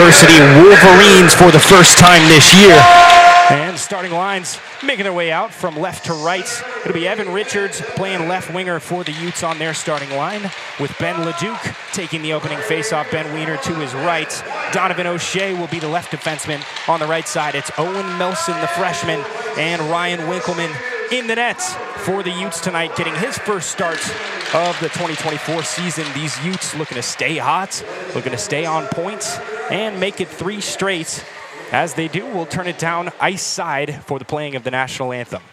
University Wolverines for the first time this year. And starting lines making their way out from left to right. It'll be Evan Richards playing left winger for the Utes on their starting line, with Ben Leduc taking the opening faceoff. Ben Weiner to his right. Donovan O'Shea will be the left defenseman. On the right side, it's Owen Melson, the freshman, and Ryan Winkleman in the net for the Utes tonight, getting his first start of the 2024 season. These Utes looking to stay hot, looking to stay on point, and make it 3 straight. As they do, we'll turn it down ice side for the playing of the national anthem.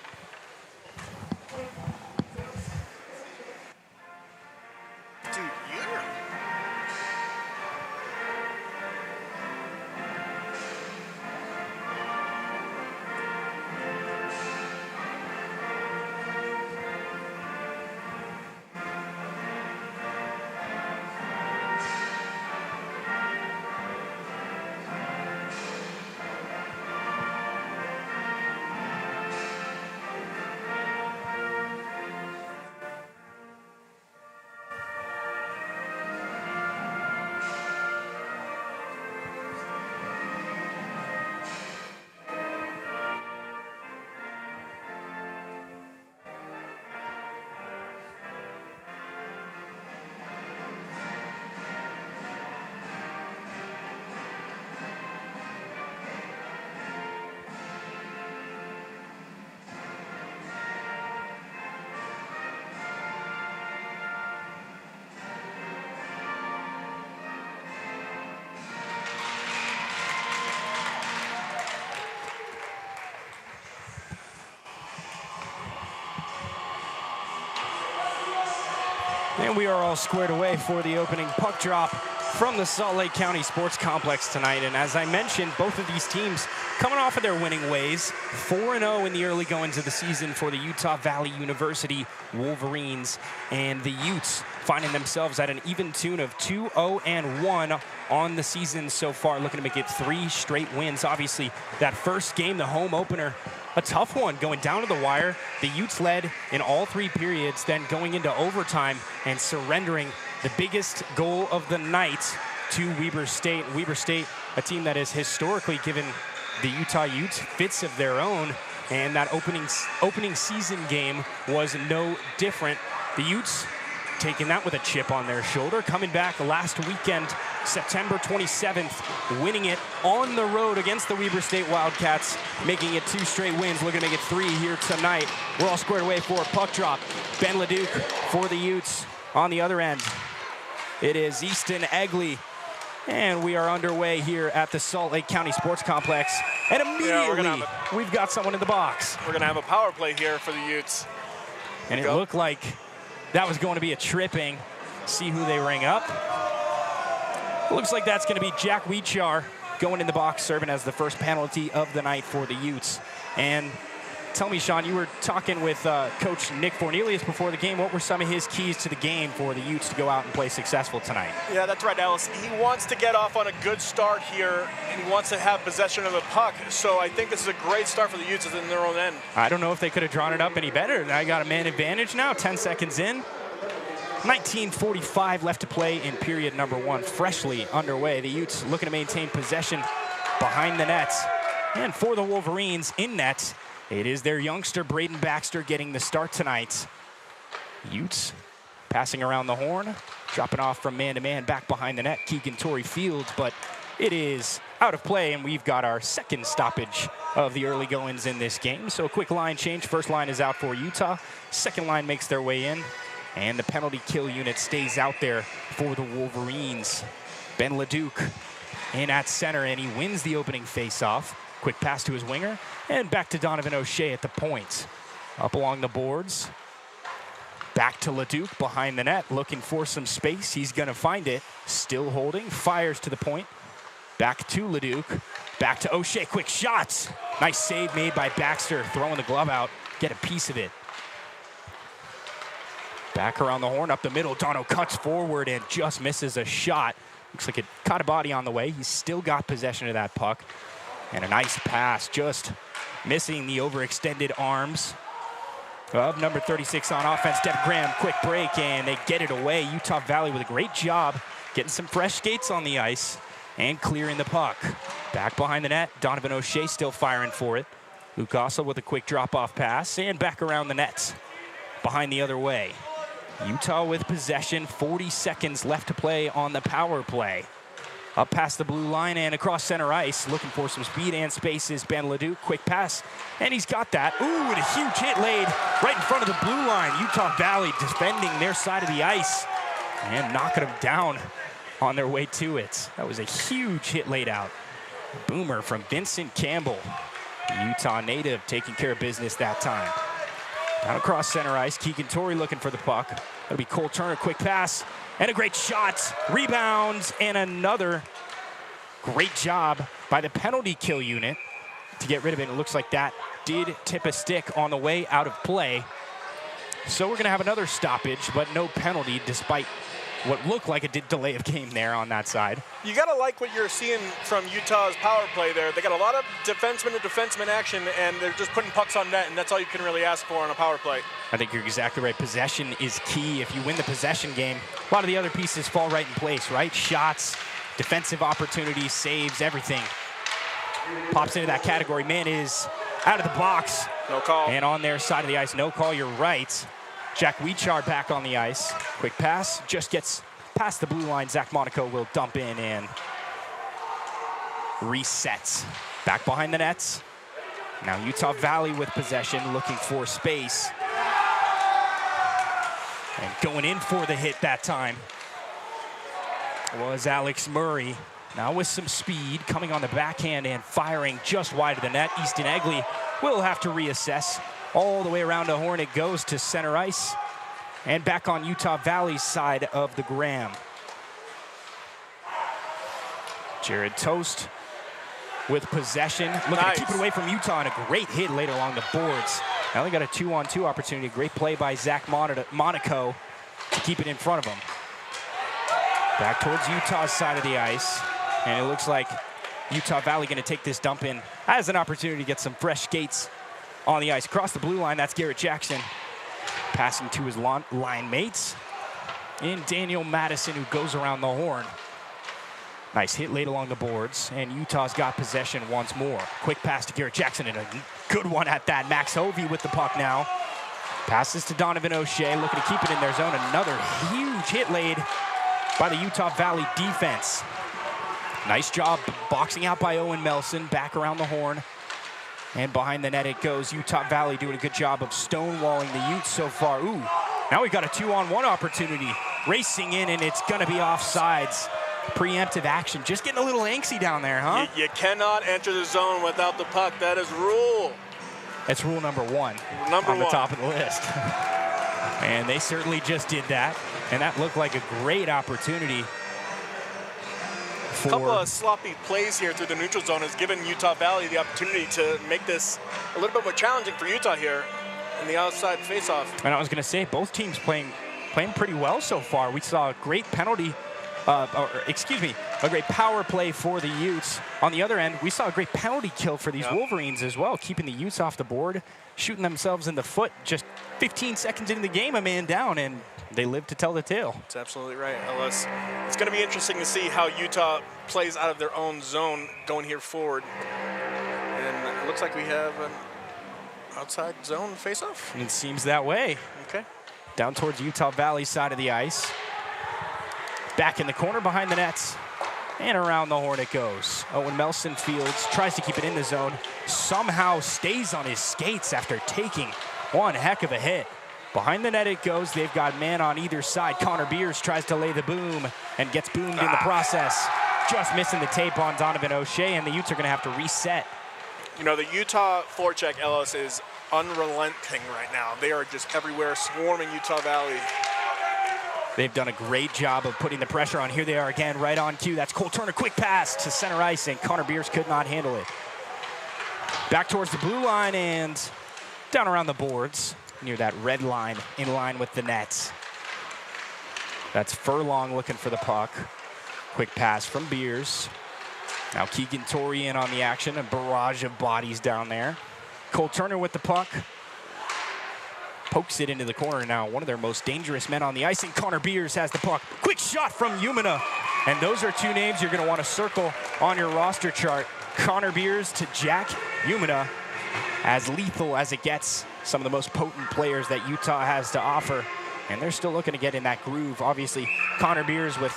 And we are all squared away for the opening puck drop from the Salt Lake County Sports Complex tonight. And as I mentioned, both of these teams coming off of their winning ways, 4-0 in the early goings of the season for the Utah Valley University Wolverines, and the Utes finding themselves at an even tune of 2-0-1 on the season so far, looking to make it 3 straight wins. Obviously, that first game, the home opener, a tough one going down to the wire. The Utes led in all 3 periods, then going into overtime and surrendering the biggest goal of the night to Weber State. Weber State, a team that has historically given the Utah Utes fits of their own, and that opening season game was no different. The Utes taking that with a chip on their shoulder, coming back last weekend, September 27th, winning it on the road against the Weber State Wildcats, making it 2 straight wins, looking to make it 3 here tonight. We're all squared away for a puck drop. Ben Leduc for the Utes. On the other end, it is Easton Egley, and we are underway here at the Salt Lake County Sports Complex. And immediately, we've got someone in the box. We're going to have a power play here for the Utes. And it looked like that was going to be a tripping. See who they ring up. Looks like that's going to be Jack Weechar going in the box, serving as the first penalty of the night for the Utes. And tell me, Sean, you were talking with Coach Nick Fornelius before the game. What were some of his keys to the game for the Utes to go out and play successful tonight? Yeah, that's right, Ellis. He wants to get off on a good start here, and he wants to have possession of the puck. So I think this is a great start for the Utes in their own end. I don't know if they could have drawn it up any better. I got a man advantage now, 10 seconds in. 19:45 left to play in period number 1, freshly underway. The Utes looking to maintain possession behind the net. And for the Wolverines in net, it is their youngster, Braden Baxter, getting the start tonight. Utes passing around the horn, dropping off from man-to-man back behind the net, Keegan Torrey Fields, but it is out of play, and we've got our second stoppage of the early goings in this game. So a quick line change. First line is out for Utah. Second line makes their way in, and the penalty kill unit stays out there for the Wolverines. Ben Leduc in at center, and he wins the opening faceoff. Quick pass to his winger, and back to Donovan O'Shea at the point. Up along the boards. Back to Leduc behind the net, looking for some space. He's going to find it. Still holding, fires to the point. Back to Leduc. Back to O'Shea, quick shots. Nice save made by Baxter, throwing the glove out. Get a piece of it. Back around the horn, up the middle. Dono cuts forward and just misses a shot. Looks like it caught a body on the way. He's still got possession of that puck. And a nice pass, just missing the overextended arms of number 36 on offense, Devin Graham. Quick break, and they get it away. Utah Valley with a great job getting some fresh skates on the ice. and clearing the puck. Back behind the net, Donovan O'Shea still firing for it. Luke Ossel with a quick drop-off pass, and back around the net, behind the other way. Utah with possession, 40 seconds left to play on the power play. Up past the blue line and across center ice, looking for some speed and space is Ben Leduc. Quick pass, and he's got that. Ooh, and a huge hit laid right in front of the blue line. Utah Valley defending their side of the ice and knocking them down on their way to it. That was a huge hit laid out. Boomer from Vincent Campbell, the Utah native, taking care of business that time. Down across center ice, Keegan Torrey looking for the puck. That'll be Cole Turner, quick pass, and a great shot. Rebounds, and another great job by the penalty kill unit to get rid of it. It looks like that did tip a stick on the way out of play. So we're gonna have another stoppage, but no penalty, despite what looked like a delay of game there on that side. You gotta like what you're seeing from Utah's power play there. They got a lot of defenseman to defenseman action, and they're just putting pucks on net, and that's all you can really ask for on a power play. I think you're exactly right. Possession is key. If you win the possession game, a lot of the other pieces fall right in place, right? Shots, defensive opportunities, saves, everything pops into that category. Man is out of the box. No call. And on their side of the ice, no call, you're right. Jack Weichard back on the ice. Quick pass, just gets past the blue line. Zach Monaco will dump in and resets. Back behind the nets. Now Utah Valley with possession, looking for space. And going in for the hit that time was Alex Murray. Now with some speed, coming on the backhand and firing just wide of the net. Easton Egley will have to reassess. All the way around the horn it goes to center ice and back on Utah Valley's side of the Graham. Jared Toast with possession, looking to keep it away from Utah, and a great hit later along the boards. Now they got a 2-on-2 opportunity. Great play by Zach Monaco to keep it in front of him. Back towards Utah's side of the ice, and it looks like Utah Valley going to take this dump in as an opportunity to get some fresh skates on the ice. Across the blue line, that's Garrett Jackson passing to his line mates. And Daniel Madison, who goes around the horn. Nice hit late along the boards, and Utah's got possession once more. Quick pass to Garrett Jackson, and a good one at that. Max Hovey with the puck now. Passes to Donovan O'Shea, looking to keep it in their zone. Another huge hit laid by the Utah Valley defense. Nice job boxing out by Owen Melson, back around the horn. And behind the net it goes. Utah Valley doing a good job of stonewalling the Utes so far. Ooh, now we've got a 2-on-1 opportunity. Racing in, and it's gonna be offsides. Preemptive action. Just getting a little angsty down there, huh? You cannot enter the zone without the puck. That is rule. That's rule number one on the top of the list. And they certainly just did that. And that looked like a great opportunity. A couple of sloppy plays here through the neutral zone has given Utah Valley the opportunity to make this a little bit more challenging for Utah here in the outside faceoff. And I was going to say, both teams playing pretty well so far. We saw a great penalty, a great power play for the Utes. On the other end, we saw a great penalty kill for these Wolverines as well, keeping the Utes off the board, shooting themselves in the foot. Just 15 seconds into the game, a man down, and they live to tell the tale. That's absolutely right, Ellis. It's going to be interesting to see how Utah plays out of their own zone going here forward. And it looks like we have an outside zone face-off. It seems that way. Okay. Down towards Utah Valley's side of the ice. Back in the corner behind the nets. And around the horn it goes. Owen Melson fields, tries to keep it in the zone. Somehow stays on his skates after taking one heck of a hit. Behind the net it goes. They've got man on either side. Connor Beers tries to lay the boom and gets boomed in the process. Just missing the tape on Donovan O'Shea, and the Utes are going to have to reset. You know, the Utah forecheck, Ellis, is unrelenting right now. They are just everywhere, swarming Utah Valley. They've done a great job of putting the pressure on. Here they are again, right on cue. That's Cole Turner, quick pass to center ice, and Connor Beers could not handle it. Back towards the blue line and down around the boards near that red line, in line with the nets. That's Furlong looking for the puck. Quick pass from Beers. Now Keegan Torrey in on the action, a barrage of bodies down there. Cole Turner with the puck. Pokes it into the corner now. One of their most dangerous men on the ice, and Connor Beers has the puck. Quick shot from Umina. And those are two names you're going to want to circle on your roster chart. Connor Beers to Jack Umina, as lethal as it gets. Some of the most potent players that Utah has to offer. And they're still looking to get in that groove. Obviously, Connor Beers with,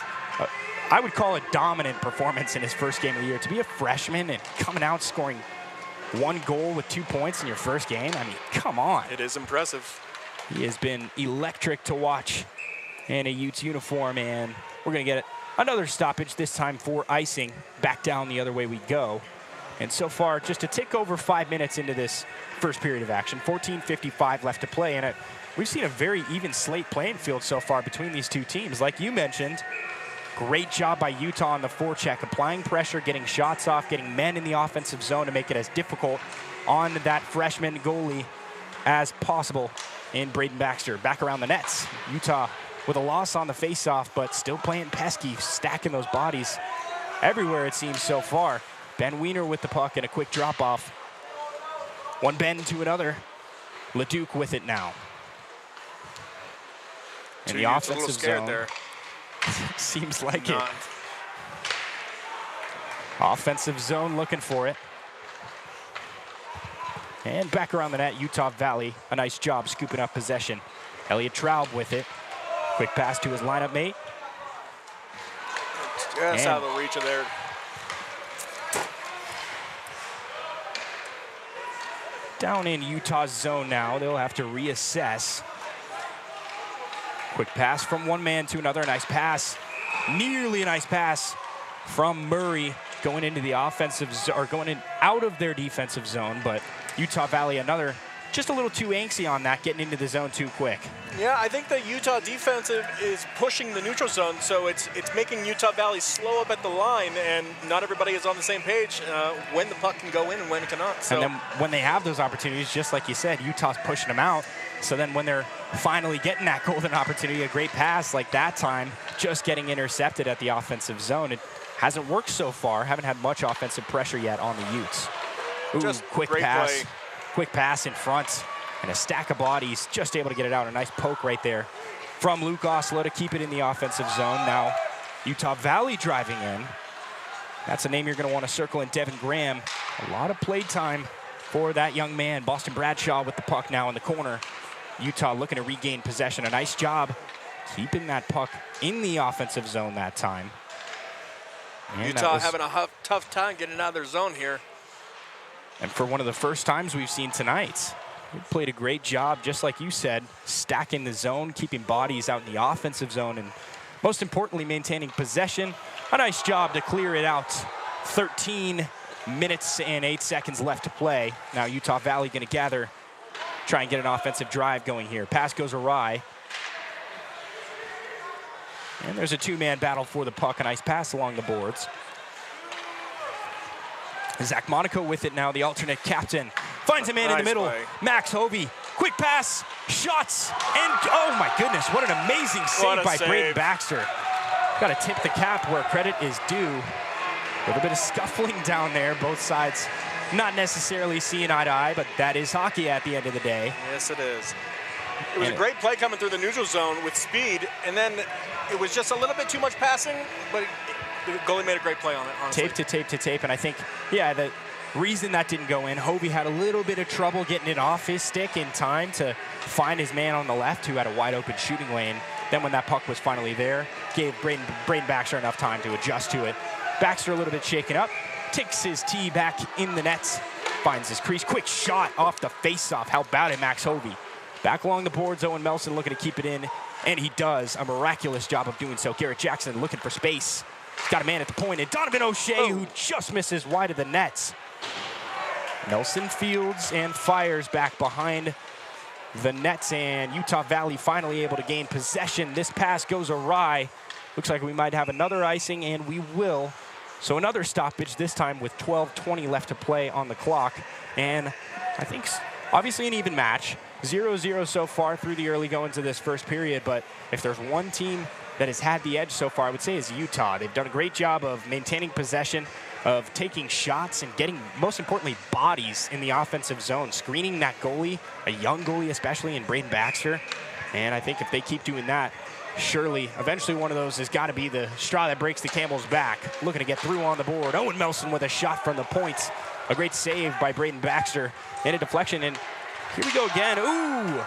I would call a dominant performance in his first game of the year. To be a freshman and coming out scoring 1 goal with 2 points in your first game, I mean, come on. It is impressive. He has been electric to watch in a Utes uniform, and we're going to get another stoppage, this time for icing. Back down the other way we go. And so far, just a tick over 5 minutes into this first period of action. 14:55 left to play, and we've seen a very even slate playing field so far between these two teams. Like you mentioned, great job by Utah on the forecheck, applying pressure, getting shots off, getting men in the offensive zone to make it as difficult on that freshman goalie as possible in Braden Baxter. Back around the nets, Utah with a loss on the faceoff, but still playing pesky, stacking those bodies everywhere it seems so far. Ben Wiener with the puck and a quick drop-off. One bend to another. LeDuc with it now. In the offensive zone. There. Seems like it. Offensive zone looking for it. And back around the net, Utah Valley. A nice job scooping up possession. Elliot Traub with it. Quick pass to his lineup mate. Just out of the reach of there. Down in Utah's zone now. They'll have to reassess. Quick pass from one man to another. Nice pass. Nearly a nice pass from Murray going into the offensive zone, or going in out of their defensive zone, but Utah Valley another just a little too angsty on that, getting into the zone too quick. Yeah, I think the Utah defensive is pushing the neutral zone, so it's making Utah Valley slow up at the line, and not everybody is on the same page when the puck can go in and when it cannot. So. And then when they have those opportunities, just like you said, Utah's pushing them out. So then when they're finally getting that golden opportunity, a great pass like that time, just getting intercepted at the offensive zone. It hasn't worked so far. Haven't had much offensive pressure yet on the Utes. Ooh, just quick pass. Play. Quick pass in front. And a stack of bodies, just able to get it out. A nice poke right there from Luke Oslo to keep it in the offensive zone. Now Utah Valley driving in. That's a name you're going to want to circle in, Devin Graham. A lot of play time for that young man. Boston Bradshaw with the puck now in the corner. Utah looking to regain possession. A nice job keeping that puck in the offensive zone that time. And Utah having a tough time getting out of their zone here. And for one of the first times we've seen tonight, he played a great job, just like you said, stacking the zone, keeping bodies out in the offensive zone, and most importantly, maintaining possession. A nice job to clear it out. 13 minutes and 8 seconds left to play. Now Utah Valley going to gather, try and get an offensive drive going here. Pass goes awry. And there's a two-man battle for the puck. A nice pass along the boards. Zach Monaco with it now, the alternate captain. Finds a man in the middle. Play. Max Hovey. Quick pass, shots, and oh my goodness, what an amazing save by Braden Baxter. Got to tip the cap where credit is due. A little bit of scuffling down there, both sides not necessarily seeing eye to eye, but that is hockey at the end of the day. Yes, it is. It was a great play coming through the neutral zone with speed, and then it was just a little bit too much passing, but the goalie made a great play on it, honestly. Tape to tape to tape, and I think, yeah, the reason that didn't go in, Hovey had a little bit of trouble getting it off his stick in time to find his man on the left who had a wide open shooting lane. Then when that puck was finally there, gave Braden Baxter enough time to adjust to it. Baxter a little bit shaken up, takes his tee back in the nets, finds his crease. Quick shot off the face-off. How about it, Max Hovey? Back along the boards, Owen Melson looking to keep it in, and he does. A miraculous job of doing so. Garrett Jackson looking for space. He's got a man at the point, and Donovan O'Shea, who just misses wide of the nets. Nelson fields and fires back behind the nets, and Utah Valley finally able to gain possession. This pass goes awry. Looks like we might have another icing, and we will. So another stoppage, this time with 12:20 left to play on the clock. And I think obviously an even match. 0-0 so far through the early goings of this first period, but if there's one team that has had the edge so far, I would say is Utah. They've done a great job of maintaining possession, of taking shots and getting, most importantly, bodies in the offensive zone, screening that goalie, a young goalie especially in Braden Baxter. And I think if they keep doing that, surely, eventually one of those has got to be the straw that breaks the camel's back. Looking to get through on the board. Owen Melson with a shot from the points. A great save by Braden Baxter and a deflection. And here we go again. Ooh,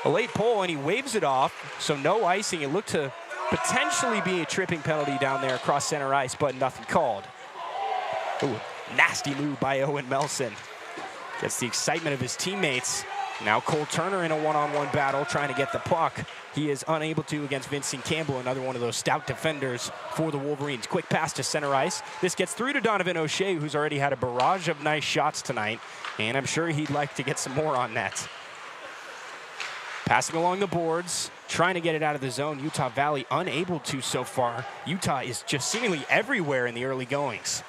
a late pull, and he waves it off. So no icing. It looked to potentially be a tripping penalty down there across center ice, but nothing called. Ooh, nasty move by Owen Melson. Gets the excitement of his teammates. Now Cole Turner in a one-on-one battle trying to get the puck. He is unable to against Vincent Campbell, another one of those stout defenders for the Wolverines. Quick pass to center ice. This gets through to Donovan O'Shea, who's already had a barrage of nice shots tonight, and I'm sure he'd like to get some more on net. Passing along the boards, trying to get it out of the zone. Utah Valley unable to so far. Utah is just seemingly everywhere in the early goings.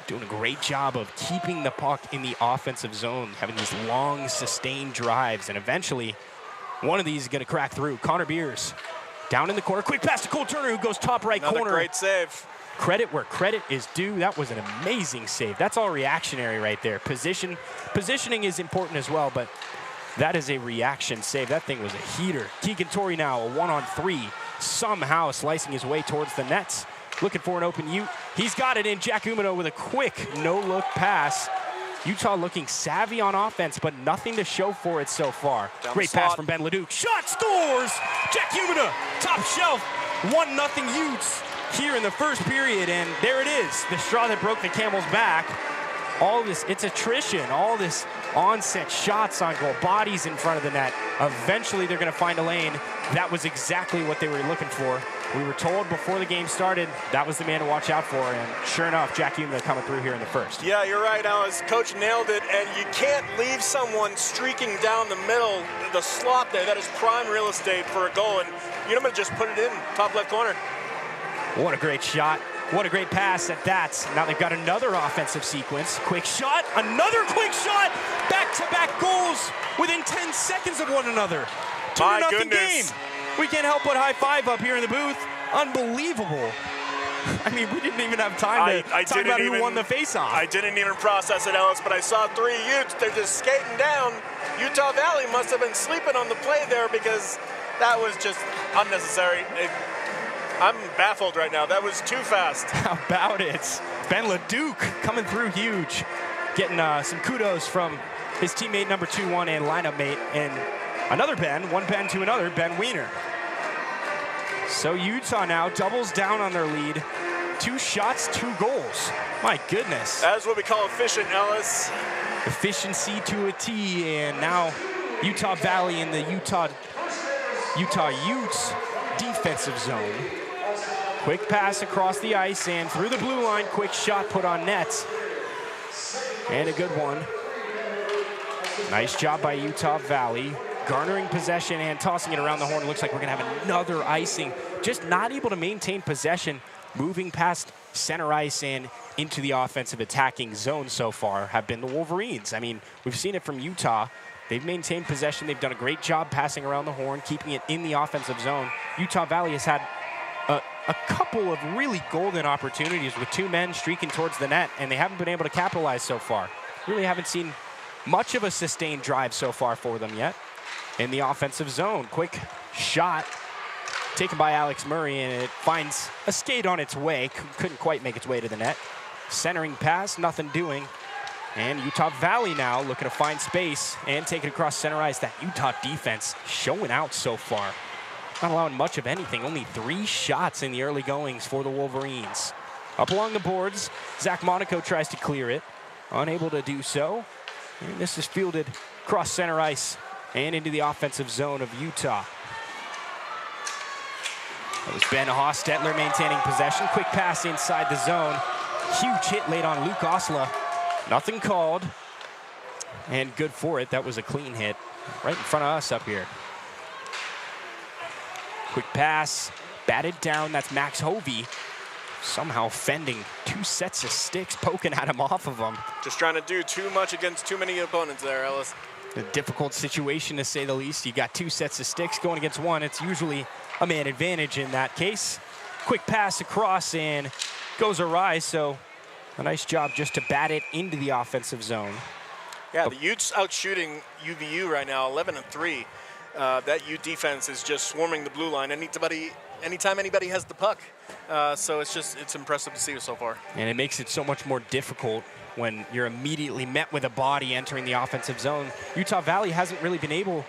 Doing a great job of keeping the puck in the offensive zone, having these long, sustained drives, and eventually one of these is going to crack through. Connor Beers down in the corner. Quick pass to Cole Turner, who goes top right corner. Another great save. Credit where credit is due. That was an amazing save. That's all reactionary right there. Positioning is important as well, but that is a reaction save. That thing was a heater. Keegan Torrey now, a 1-on-3, somehow slicing his way towards the nets. Looking for an open Ute. He's got it in. Jack Umino with a quick no-look pass. Utah looking savvy on offense, but nothing to show for it so far. Great pass from Ben Leduc. Shot, scores! Jack Umino, top shelf. 1-0 Utes here in the first period, and there it is. The straw that broke the camel's back. All this, it's attrition. All this onset shots on goal, bodies in front of the net. Eventually, they're going to find a lane. That was exactly what they were looking for. We were told before the game started that was the man to watch out for, and sure enough, Jack Umino coming through here in the first. Yeah, you're right, Alice. Coach nailed it, and you can't leave someone streaking down the middle, the slot there. That is prime real estate for a goal, and you're going to just put it in, top left corner. What a great shot. What a great pass at that. Now they've got another offensive sequence. Quick shot, another quick shot. Back-to-back goals within 10 seconds of one another. 2-0 game. We can't help but high five up here in the booth. Unbelievable. I mean, we didn't even have time to talk about who won the faceoff. I didn't even process it, Ellis, but I saw 3 Utes. They're just skating down. Utah Valley must have been sleeping on the play there because that was just unnecessary. I'm baffled right now. That was too fast. How about it? Ben Leduc coming through huge. Getting some kudos from his teammate number 2-1 and lineup mate. And another Ben, one Ben to another, Ben Wiener. So Utah now doubles down on their lead. 2 shots, 2 goals. My goodness. That is what we call efficient, Ellis. Efficiency to a T, and now Utah Valley in the Utah Utes defensive zone. Quick pass across the ice and through the blue line. Quick shot put on net. And a good one. Nice job by Utah Valley. Garnering possession and tossing it around the horn. Looks like we're going to have another icing. Just not able to maintain possession. Moving past center ice and into the offensive attacking zone so far have been the Wolverines. I mean, we've seen it from Utah. They've maintained possession. They've done a great job passing around the horn, keeping it in the offensive zone. Utah Valley has had a couple of really golden opportunities with 2 men streaking towards the net, and they haven't been able to capitalize so far. Really haven't seen much of a sustained drive so far for them yet. In the offensive zone, quick shot taken by Alex Murray, and it finds a skate on its way. Couldn't quite make its way to the net. Centering pass, nothing doing. And Utah Valley now looking to find space and take it across center ice. That Utah defense showing out so far. Not allowing much of anything. Only 3 shots in the early goings for the Wolverines. Up along the boards, Zach Monaco tries to clear it. Unable to do so. And this is fielded across center ice and into the offensive zone of Utah. That was Ben Hostetler maintaining possession. Quick pass inside the zone. Huge hit late on Luke Osla. Nothing called. And good for it. That was a clean hit right in front of us up here. Quick pass, batted down. That's Max Hovey. Somehow fending 2 sets of sticks, poking at him off of him. Just trying to do too much against too many opponents there, Ellis. A difficult situation to say the least. You got 2 sets of sticks going against 1. It's usually a man advantage in that case. Quick pass across and goes awry, so a nice job just to bat it into the offensive zone. Yeah, the Utes out shooting UVU right now, 11-3. that U defense is just swarming the blue line. Anytime anybody has the puck. So it's impressive to see so far. And it makes it so much more difficult when you're immediately met with a body entering the offensive zone. Utah Valley hasn't really been able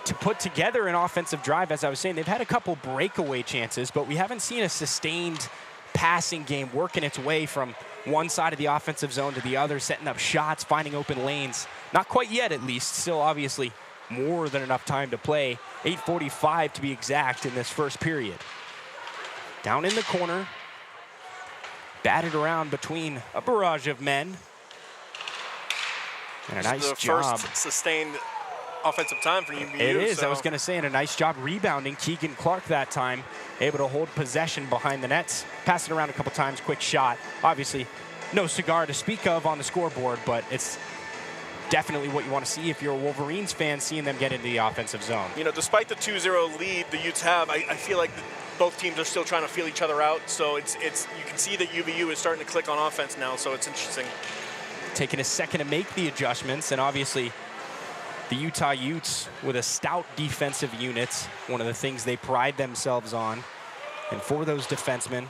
to put together an offensive drive. As I was saying, they've had a couple breakaway chances, but we haven't seen a sustained passing game working its way from one side of the offensive zone to the other, setting up shots, finding open lanes. Not quite yet, at least. Still, obviously, more than enough time to play. 8:45 to be exact in this first period. Down in the corner, batted around between a barrage of men. And a nice job. First sustained offensive time for UVU. It is. I was going to say, and a nice job rebounding. Keegan Clark that time, able to hold possession behind the nets. Pass it around a couple times, quick shot. Obviously, no cigar to speak of on the scoreboard, but it's definitely what you want to see if you're a Wolverines fan, seeing them get into the offensive zone. You know, despite the 2-0 lead the Utes have, I feel like both teams are still trying to feel each other out. So you can see that UVU is starting to click on offense now, so it's interesting. Taking a second to make the adjustments, and obviously the Utah Utes with a stout defensive unit, one of the things they pride themselves on. And for those defensemen,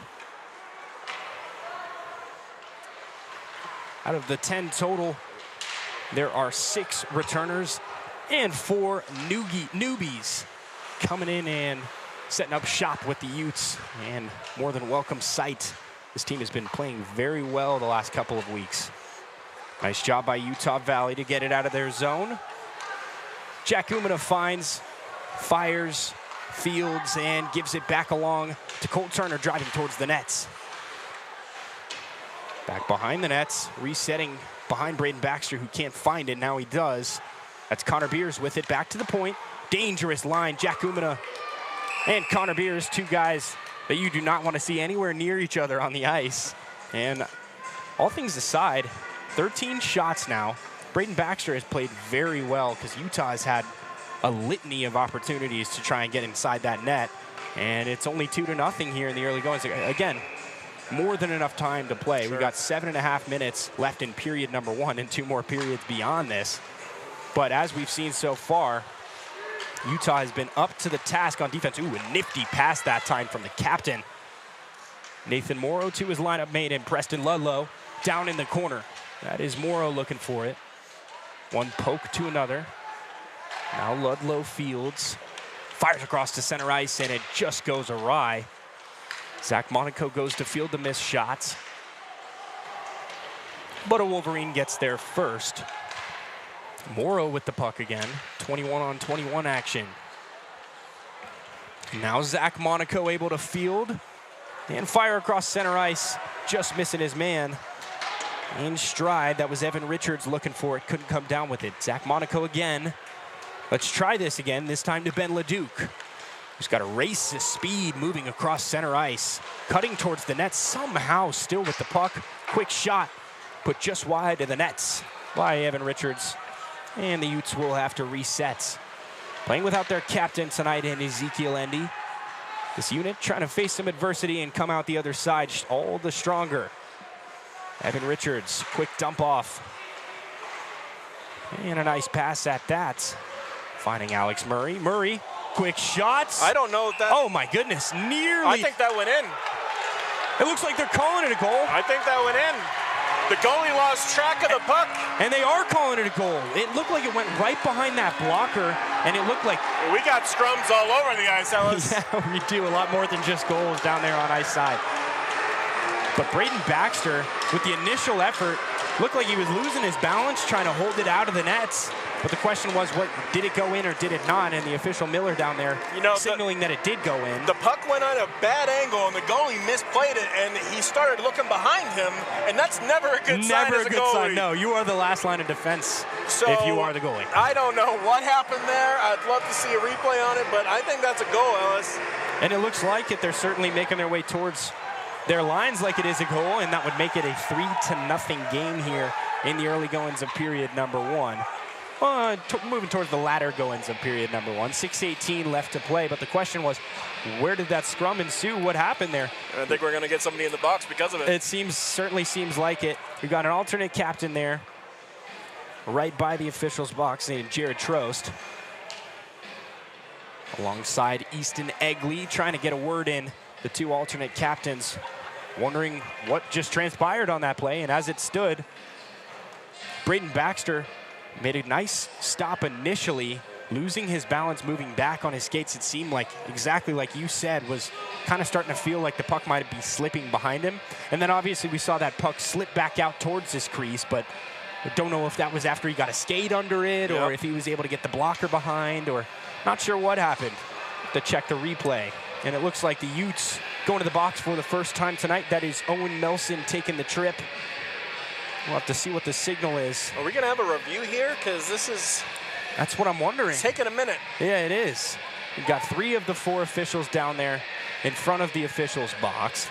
out of the 10 total, there are 6 returners and 4 newbies coming in and setting up shop with the Utes, and more than welcome sight. This team has been playing very well the last couple of weeks. Nice job by Utah Valley to get it out of their zone. Jack Umina finds, fires, fields, and gives it back along to Colt Turner driving towards the nets. Back behind the nets, resetting behind Braden Baxter, who can't find it. Now he does. That's Connor Beers with it, back to the point. Dangerous line, Jack Umina and Connor Beers, 2 guys that you do not want to see anywhere near each other on the ice. And all things aside, 13 shots now. Braden Baxter has played very well because Utah has had a litany of opportunities to try and get inside that net. And it's only 2-0 here in the early goings. Again, more than enough time to play. Sure. We've got 7.5 minutes left in period number 1 and 2 more periods beyond this. But as we've seen so far, Utah has been up to the task on defense. Ooh, a nifty pass that time from the captain. Nathan Morrow to his lineup mate, and Preston Ludlow down in the corner. That is Morrow looking for it. One poke to another. Now Ludlow fields. Fires across to center ice, and it just goes awry. Zach Monaco goes to field the missed shots. But a Wolverine gets there first. Morrow with the puck again. 21-on-21 action. Now Zach Monaco able to field and fire across center ice. Just missing his man. In stride, that was Evan Richards looking for it. Couldn't come down with it. Zach Monaco again. Let's try this again, this time to Ben Leduc. Who's got to race his speed, moving across center ice. Cutting towards the nets, somehow still with the puck. Quick shot, put just wide of the nets by Evan Richards. And the Utes will have to reset. Playing without their captain tonight in Ezekiel Endy. This unit trying to face some adversity and come out the other side all the stronger. Evan Richards, quick dump off. And a nice pass at that. Finding Alex Murray. Murray, quick shots. I don't know if that. Oh my goodness, nearly. I think that went in. It looks like they're calling it a goal. I think that went in. The goalie lost track of the puck. And they are calling it a goal. It looked like it went right behind that blocker, and it looked like... We got scrums all over the ice, Ellis. Yeah, we do. A lot more than just goals down there on ice side. But Braden Baxter, with the initial effort, looked like he was losing his balance, trying to hold it out of the nets. But the question was, what did it go in or did it not? And the official Miller down there signaling that it did go in. The puck went on a bad angle, and the goalie misplayed it, and he started looking behind him, and that's never a good sign as a goalie. Never a good sign, no. You are the last line of defense if you are the goalie. I don't know what happened there. I'd love to see a replay on it, but I think that's a goal, Ellis. And it looks like it. They're certainly making their way towards their lines like it is a goal, and that would make it a 3-0 game here in the early goings of period number 1. Moving towards the latter goings of period number 1. 6:18 left to play, but the question was, where did that scrum ensue? What happened there? I think we're going to get somebody in the box because of it. It certainly seems like it. We've got an alternate captain there, right by the official's box, named Jared Trost. alongside Easton Egley, trying to get a word in. The two alternate captains wondering what just transpired on that play, and as it stood, Braden Baxter made a nice stop initially, losing his balance, moving back on his skates. It seemed like, exactly like you said, was kind of starting to feel like the puck might be slipping behind him. And then obviously we saw that puck slip back out towards his crease, but I don't know if that was after he got a skate under it or if he was able to get the blocker behind, or not sure what happened. To check the replay. And it looks like the Utes going to the box for the first time tonight. That is Owen Nelson taking the trip. We'll have to see what the signal is. Are we going to have a review here? Because this is... That's what I'm wondering. It's taking a minute. Yeah, it is. We've got 3 of the 4 officials down there in front of the officials' box.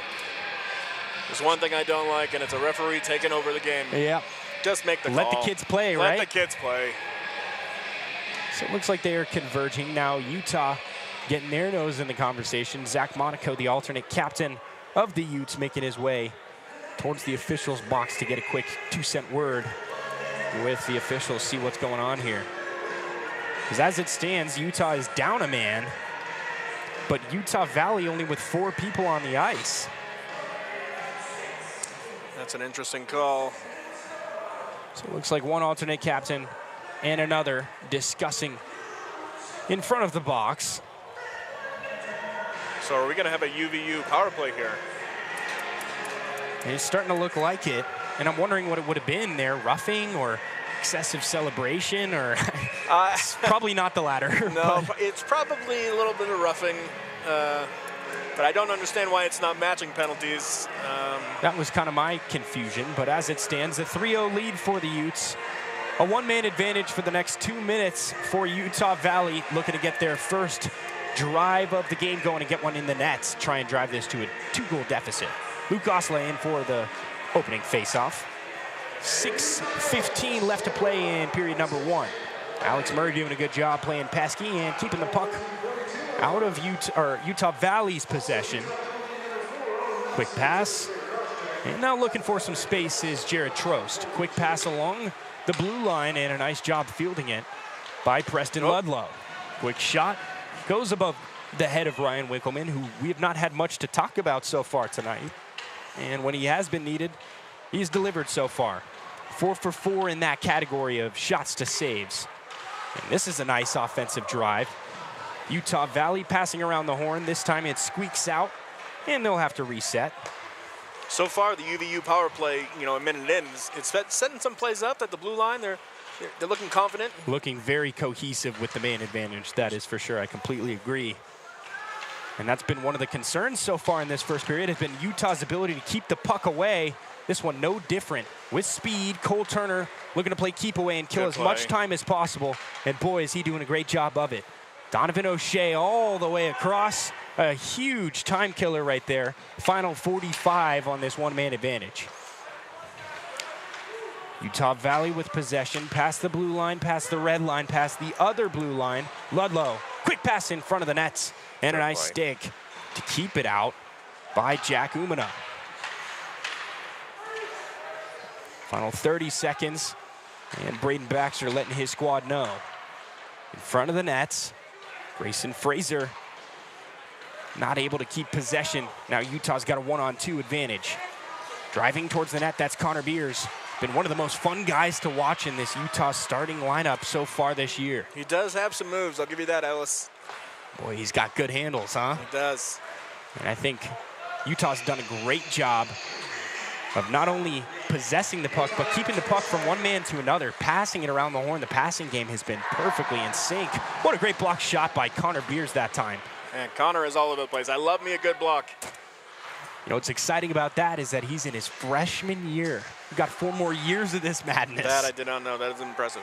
There's one thing I don't like, and it's a referee taking over the game. Yeah. Just make the call. Let the kids play, right? Let the kids play. So it looks like they are converging. Now Utah getting their nose in the conversation. Zach Monaco, the alternate captain of the Utes, making his way towards the officials' box to get a quick 2-cent word with the officials, see what's going on here. Because as it stands, Utah is down a man, but Utah Valley only with 4 people on the ice. That's an interesting call. So it looks like one alternate captain and another discussing in front of the box. So are we going to have a UVU power play here? It's starting to look like it, and I'm wondering what it would have been there, roughing or excessive celebration, or it's probably not the latter. No, it's probably a little bit of roughing, but I don't understand why it's not matching penalties. That was kind of my confusion, but as it stands, a 3-0 lead for the Utes. A 1-man advantage for the next 2 minutes for Utah Valley, looking to get their first drive of the game going and get one in the nets, try and drive this to a 2-goal deficit. Luke Osler in for the opening faceoff. 6:15 left to play in period number 1. Alex Murray doing a good job playing pesky and keeping the puck out of Utah Valley's possession. Quick pass. And now looking for some space is Jared Trost. Quick pass along the blue line and a nice job fielding it by Preston Ludlow. Quick shot goes above the head of Ryan Winkleman, who we have not had much to talk about so far tonight. And when he has been needed, he's delivered so far. 4 for 4 in that category of shots to saves. And this is a nice offensive drive. Utah Valley passing around the horn. This time it squeaks out, and they'll have to reset. So far, the UVU power play, a minute in, it's setting some plays up at the blue line. They're looking confident. Looking very cohesive with the man advantage, that is for sure. I completely agree. And that's been one of the concerns so far in this first period, has been Utah's ability to keep the puck away. This one no different. With speed, Cole Turner looking to play keep away and kill as much time as possible. And boy, is he doing a great job of it. Donovan O'Shea all the way across. A huge time killer right there. Final 45 on this 1-man advantage. Utah Valley with possession, past the blue line, past the red line, past the other blue line. Ludlow, quick pass in front of the nets, and a nice stick to keep it out by Jack Umana. Final 30 seconds, and Braden Baxter letting his squad know. In front of the nets, Grayson Fraser not able to keep possession. Now Utah's got a 1-on-2 advantage. Driving towards the net, that's Connor Beers. Been one of the most fun guys to watch in this Utah starting lineup so far this year. He does have some moves, I'll give you that, Ellis. Boy, he's got good handles, huh? He does. And I think Utah's done a great job of not only possessing the puck, but keeping the puck from one man to another, passing it around the horn. The passing game has been perfectly in sync. What a great block shot by Connor Beers that time. And Connor is all over the place. I love me a good block. What's exciting about that is that he's in his freshman year. We've got 4 more years of this madness. That I did not know. That is impressive.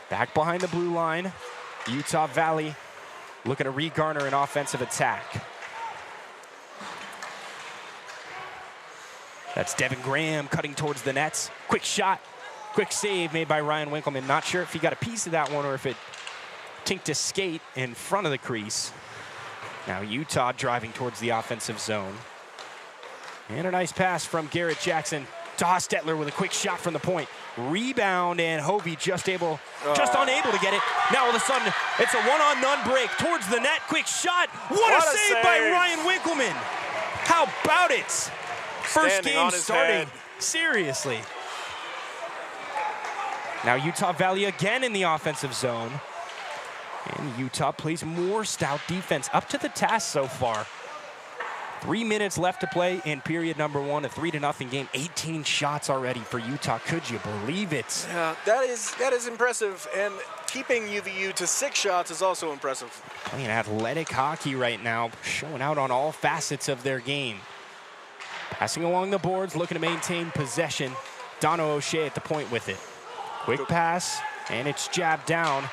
Back behind the blue line, Utah Valley looking to re-garner an offensive attack. That's Devin Graham cutting towards the nets. Quick shot, quick save made by Ryan Winkleman. Not sure if he got a piece of that one or if it tinked a skate in front of the crease. Now Utah driving towards the offensive zone. And a nice pass from Garrett Jackson to Hostetler with a quick shot from the point. Rebound, and Hovey just unable to get it. Now all of a sudden, it's a one-on-none break towards the net. Quick shot. What a save by Ryan Winkleman. How about it? First game starting. Seriously. Now Utah Valley again in the offensive zone. And Utah plays more stout defense. Up to the task so far. 3 minutes left to play in period number 1, a 3-0 game. 18 shots already for Utah. Could you believe it? Yeah, that is impressive. And keeping UVU to 6 shots is also impressive. Playing athletic hockey right now, showing out on all facets of their game. Passing along the boards, looking to maintain possession. Dono O'Shea at the point with it. Quick pass, and it's jabbed down.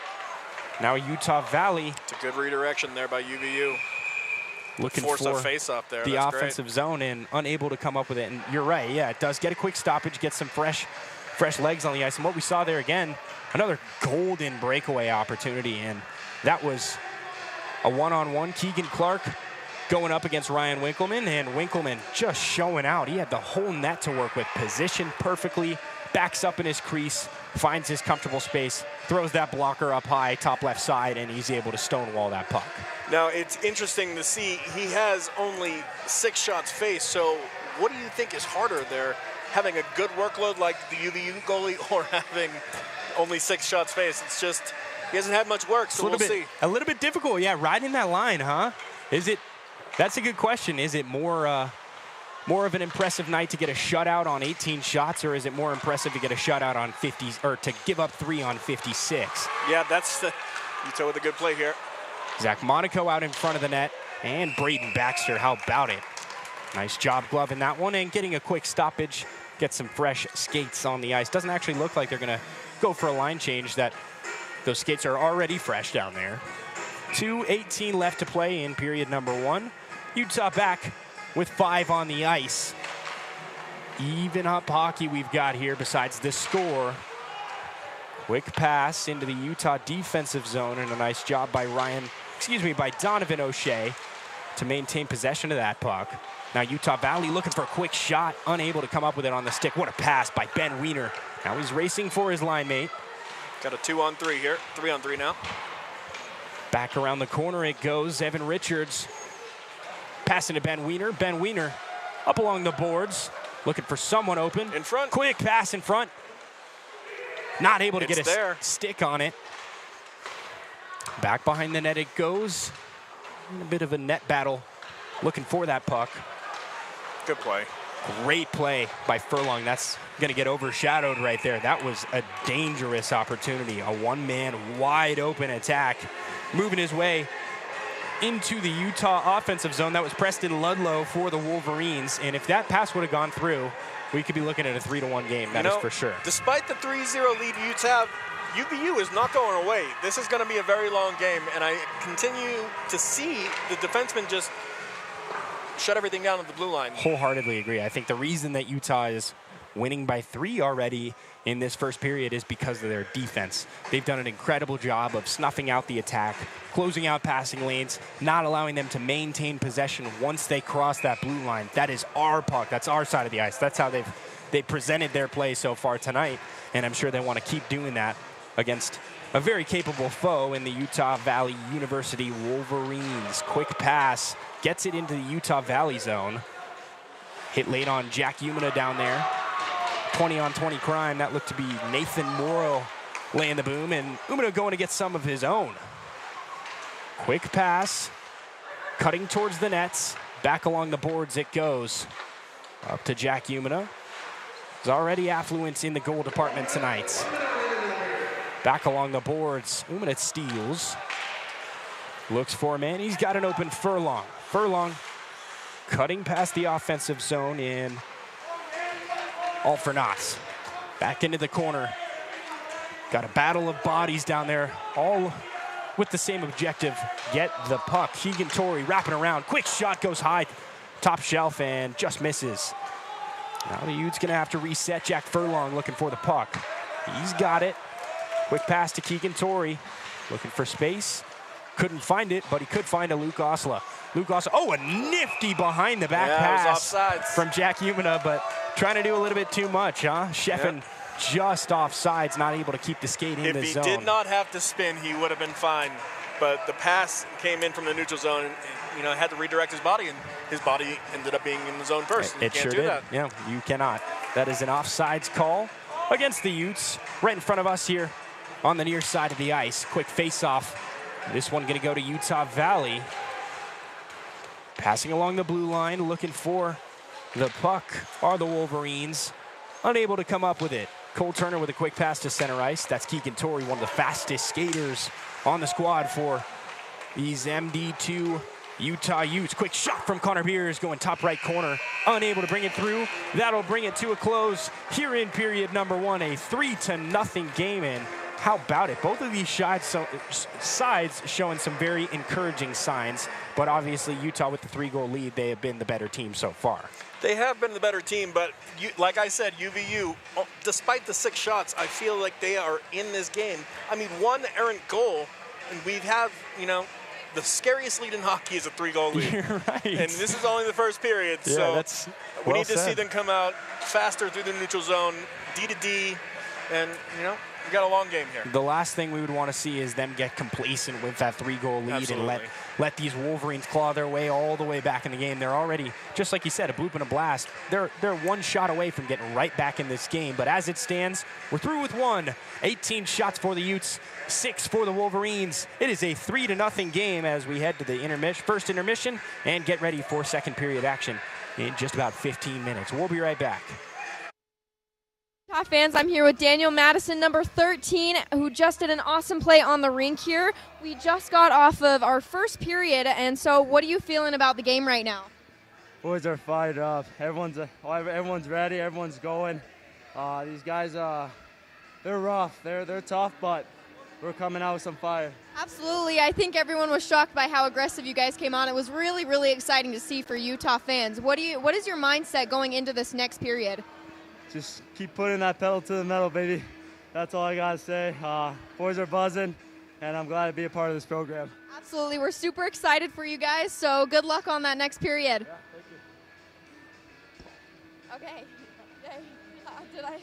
Now Utah Valley. It's a good redirection there by UVU. Looking Force for a face-off there. the offensive zone and unable to come up with it. And you're right, yeah, it does get a quick stoppage, get some fresh legs on the ice. And what we saw there again, another golden breakaway opportunity. And that was a one-on-one. Keegan Clark going up against Ryan Winkleman, and Winkleman just showing out. He had the whole net to work with, positioned perfectly, backs up in his crease, finds his comfortable space, throws that blocker up high, top left side, and he's able to stonewall that puck. Now, it's interesting to see he has only 6 shots faced, so what do you think is harder there, having a good workload like the UVU goalie or having only 6 shots faced? It's just, he hasn't had much work, so we'll see. A little bit difficult, yeah, riding that line, huh? That's a good question. Is it more of an impressive night to get a shutout on 18 shots, or is it more impressive to get a shutout on 50, or to give up 3 on 56? Yeah, that's the Utah with a good play here. Zach Monaco out in front of the net, and Braden Baxter, how about it? Nice job glove in that one, and getting a quick stoppage, get some fresh skates on the ice. Doesn't actually look like they're gonna go for a line change, that those skates are already fresh down there. 2:18 left to play in period number 1. Utah back with 5 on the ice. Even up hockey we've got here besides this score. Quick pass into the Utah defensive zone, and a nice job by Donovan O'Shea to maintain possession of that puck. Now Utah Valley looking for a quick shot, unable to come up with it on the stick. What a pass by Ben Wiener. Now he's racing for his line mate. Got a 2-on-3 here, 3-on-3 now. Back around the corner it goes. Evan Richards passing to Ben Wiener. Ben Wiener up along the boards, looking for someone open. In front. Quick pass in front. Not able to get a stick on it. Back behind the net it goes. A bit of a net battle, looking for that puck. Good play. Great play by Furlong. That's going to get overshadowed right there. That was a dangerous opportunity. A one-man wide open attack, moving his way into the Utah offensive zone. That was Preston Ludlow for the Wolverines. And if that pass would have gone through, we could be looking at a 3-1 game. That is for sure. Despite the 3-0 lead Utah, UVU is not going away. This is going to be a very long game, and I continue to see the defensemen just shut everything down at the blue line. Wholeheartedly agree. I think the reason that Utah is winning by 3 already in this first period is because of their defense. They've done an incredible job of snuffing out the attack, closing out passing lanes, not allowing them to maintain possession once they cross that blue line. That is our puck. That's our side of the ice. That's how they've presented their play so far tonight, and I'm sure they want to keep doing that against a very capable foe in the Utah Valley University Wolverines. Quick pass, gets it into the Utah Valley zone. Hit late on Jack Umina down there. 20-on-20 crime. That looked to be Nathan Morrow laying the boom, and Umina going to get some of his own. Quick pass, cutting towards the nets. Back along the boards it goes. Up to Jack Umina. There's already affluence in the goal department tonight. Back along the boards, Umina steals. Looks for a man, he's got an open Furlong. Furlong cutting past the offensive zone in all for naught. Back into the corner. Got a battle of bodies down there, all with the same objective, get the puck. Keegan Torrey wrapping around, quick shot goes high, top shelf, and just misses. Now the Utes gonna have to reset. Jack Furlong looking for the puck. He's got it. Quick pass to Keegan Torrey, looking for space. Couldn't find it, but he could find a Luke Osla. Luke Osla, oh, a nifty behind the back pass it was offsides from Jack Umina, but Trying to do a little bit too much, huh? Sheffin just offsides, not able to keep the skate in the zone. If he did not have to spin, he would have been fine. But the pass came in from the neutral zone, and, had to redirect his body, and his body ended up being in the zone first. It sure did. That. Yeah, you cannot. That is an offsides call against the Utes, right in front of us here on the near side of the ice. Quick face-off. This one going to go to Utah Valley. Passing along the blue line, looking for the puck are the Wolverines. Unable to come up with it. Cole Turner with a quick pass to center ice. That's Keegan Torrey, one of the fastest skaters on the squad for these MD2 Utah Utes. Quick shot from Connor Beers going top right corner. Unable to bring it through. That'll bring it to a close here in period number 1. A 3-0 game in. How about it? Both of these sides showing some very encouraging signs, but obviously Utah with the 3-goal lead, they have been the better team so far. They have been the better team, but like I said, UVU, despite the 6 shots, I feel like they are in this game. I mean, 1 errant goal, and we have, the scariest lead in hockey is a 3-goal lead. You're right. And this is only the first period, so that's we need to see them come out faster through the neutral zone, D to D, and, we got a long game here. The last thing we would want to see is them get complacent with that 3-goal lead. Absolutely. And let these Wolverines claw their way all the way back in the game. They're already, just like you said, a bloop and a blast. They're 1 shot away from getting right back in this game. But as it stands, we're through with 1. 18 shots for the Utes, 6 for the Wolverines. It is a 3-0 game as we head to the first intermission and get ready for second period action in just about 15 minutes. We'll be right back. Hi fans, I'm here with Daniel Madison, number 13, who just did an awesome play on the rink here. We just got off of our first period, and so what are you feeling about the game right now? Boys are fired up. Everyone's ready. Everyone's going. These guys, they're rough. They're tough, but we're coming out with some fire. Absolutely. I think everyone was shocked by how aggressive you guys came on. It was really, really exciting to see for Utah fans. What is your mindset going into this next period? Just keep putting that pedal to the metal, baby. That's all I gotta say. Boys are buzzing, and I'm glad to be a part of this program. Absolutely. We're super excited for you guys, so good luck on that next period. Yeah, thank you. Okay. Did I?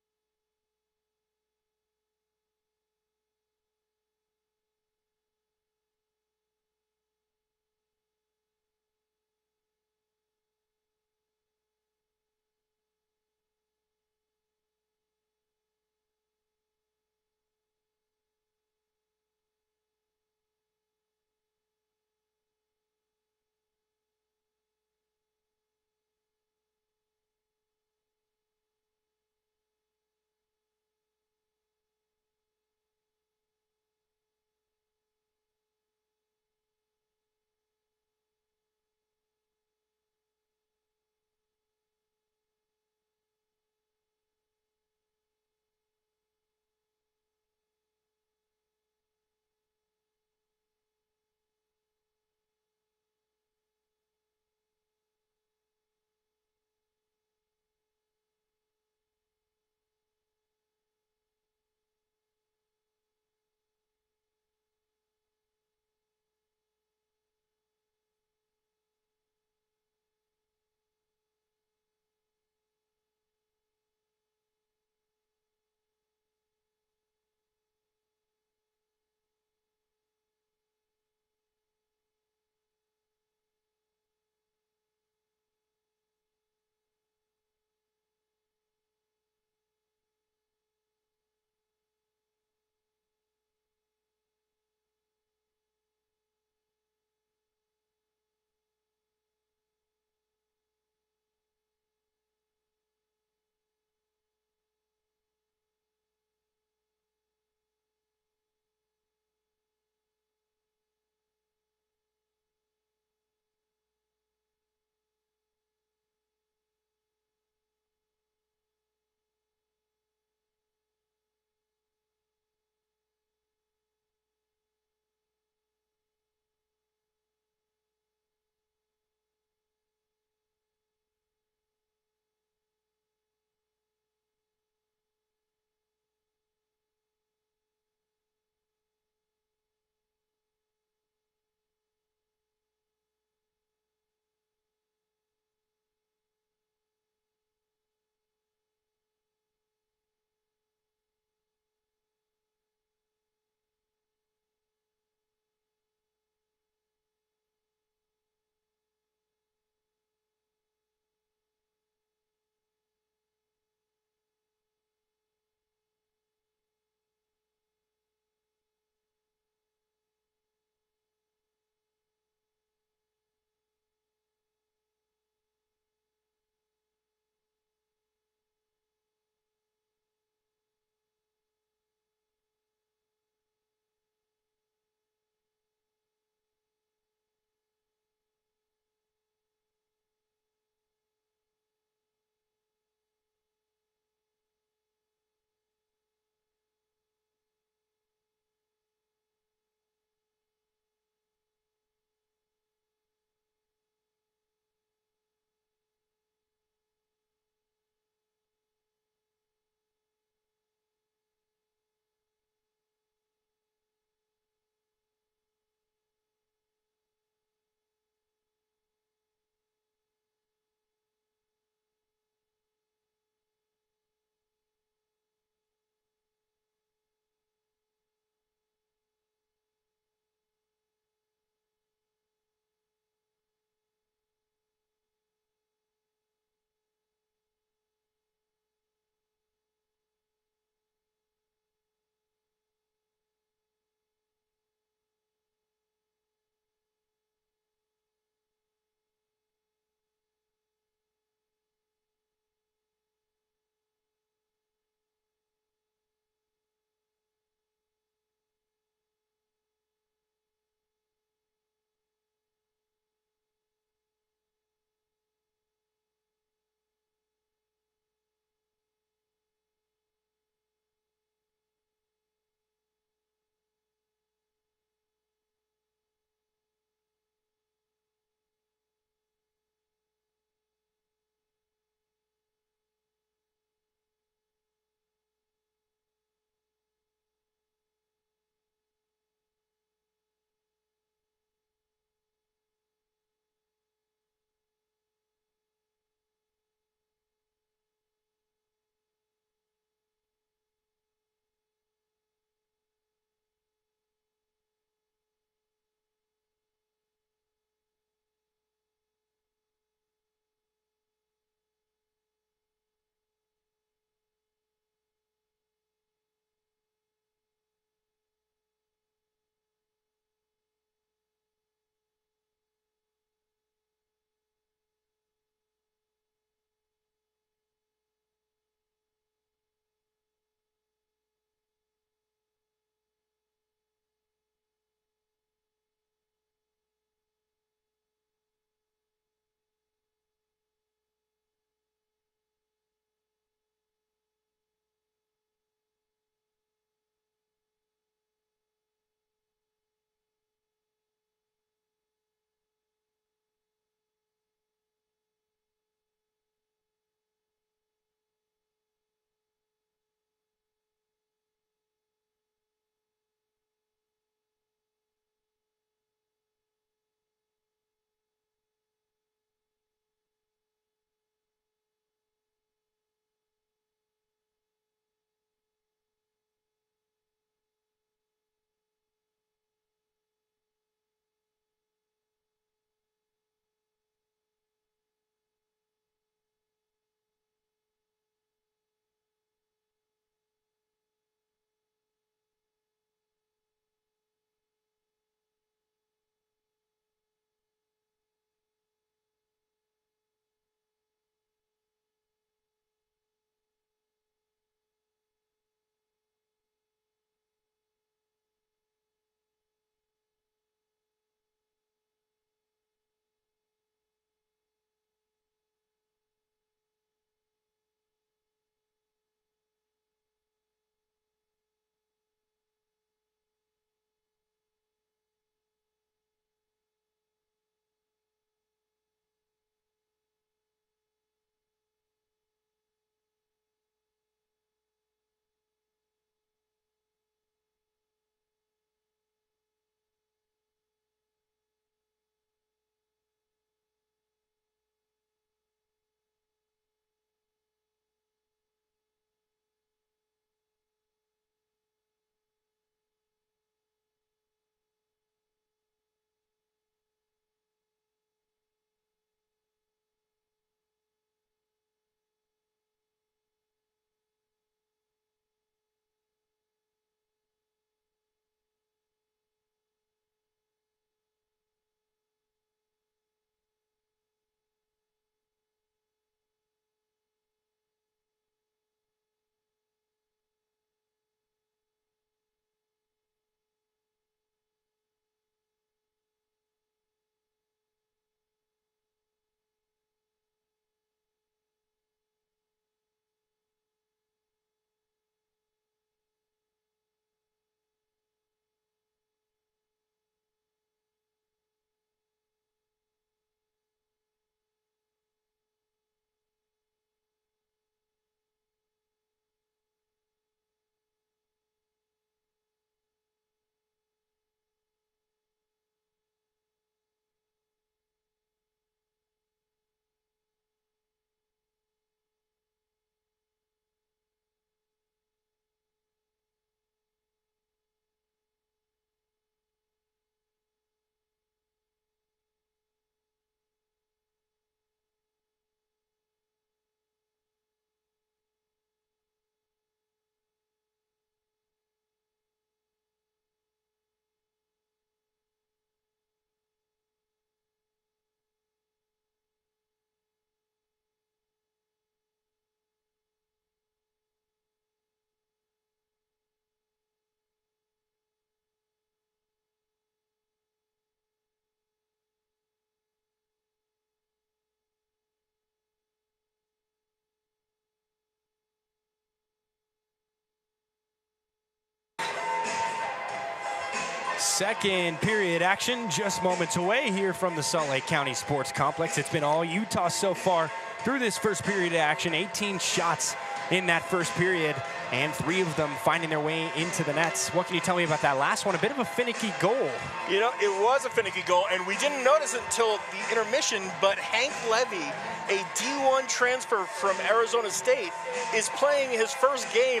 Second period action just moments away here from the Salt Lake County Sports Complex. It's been all Utah so far through this first period action. 18 shots in that first period, and 3 of them finding their way into the nets. What can you tell me about that last one? A bit of a finicky goal. You know, it was a finicky goal, and we didn't notice it until the intermission, but Hank Levy, a D1 transfer from Arizona State, is playing his first game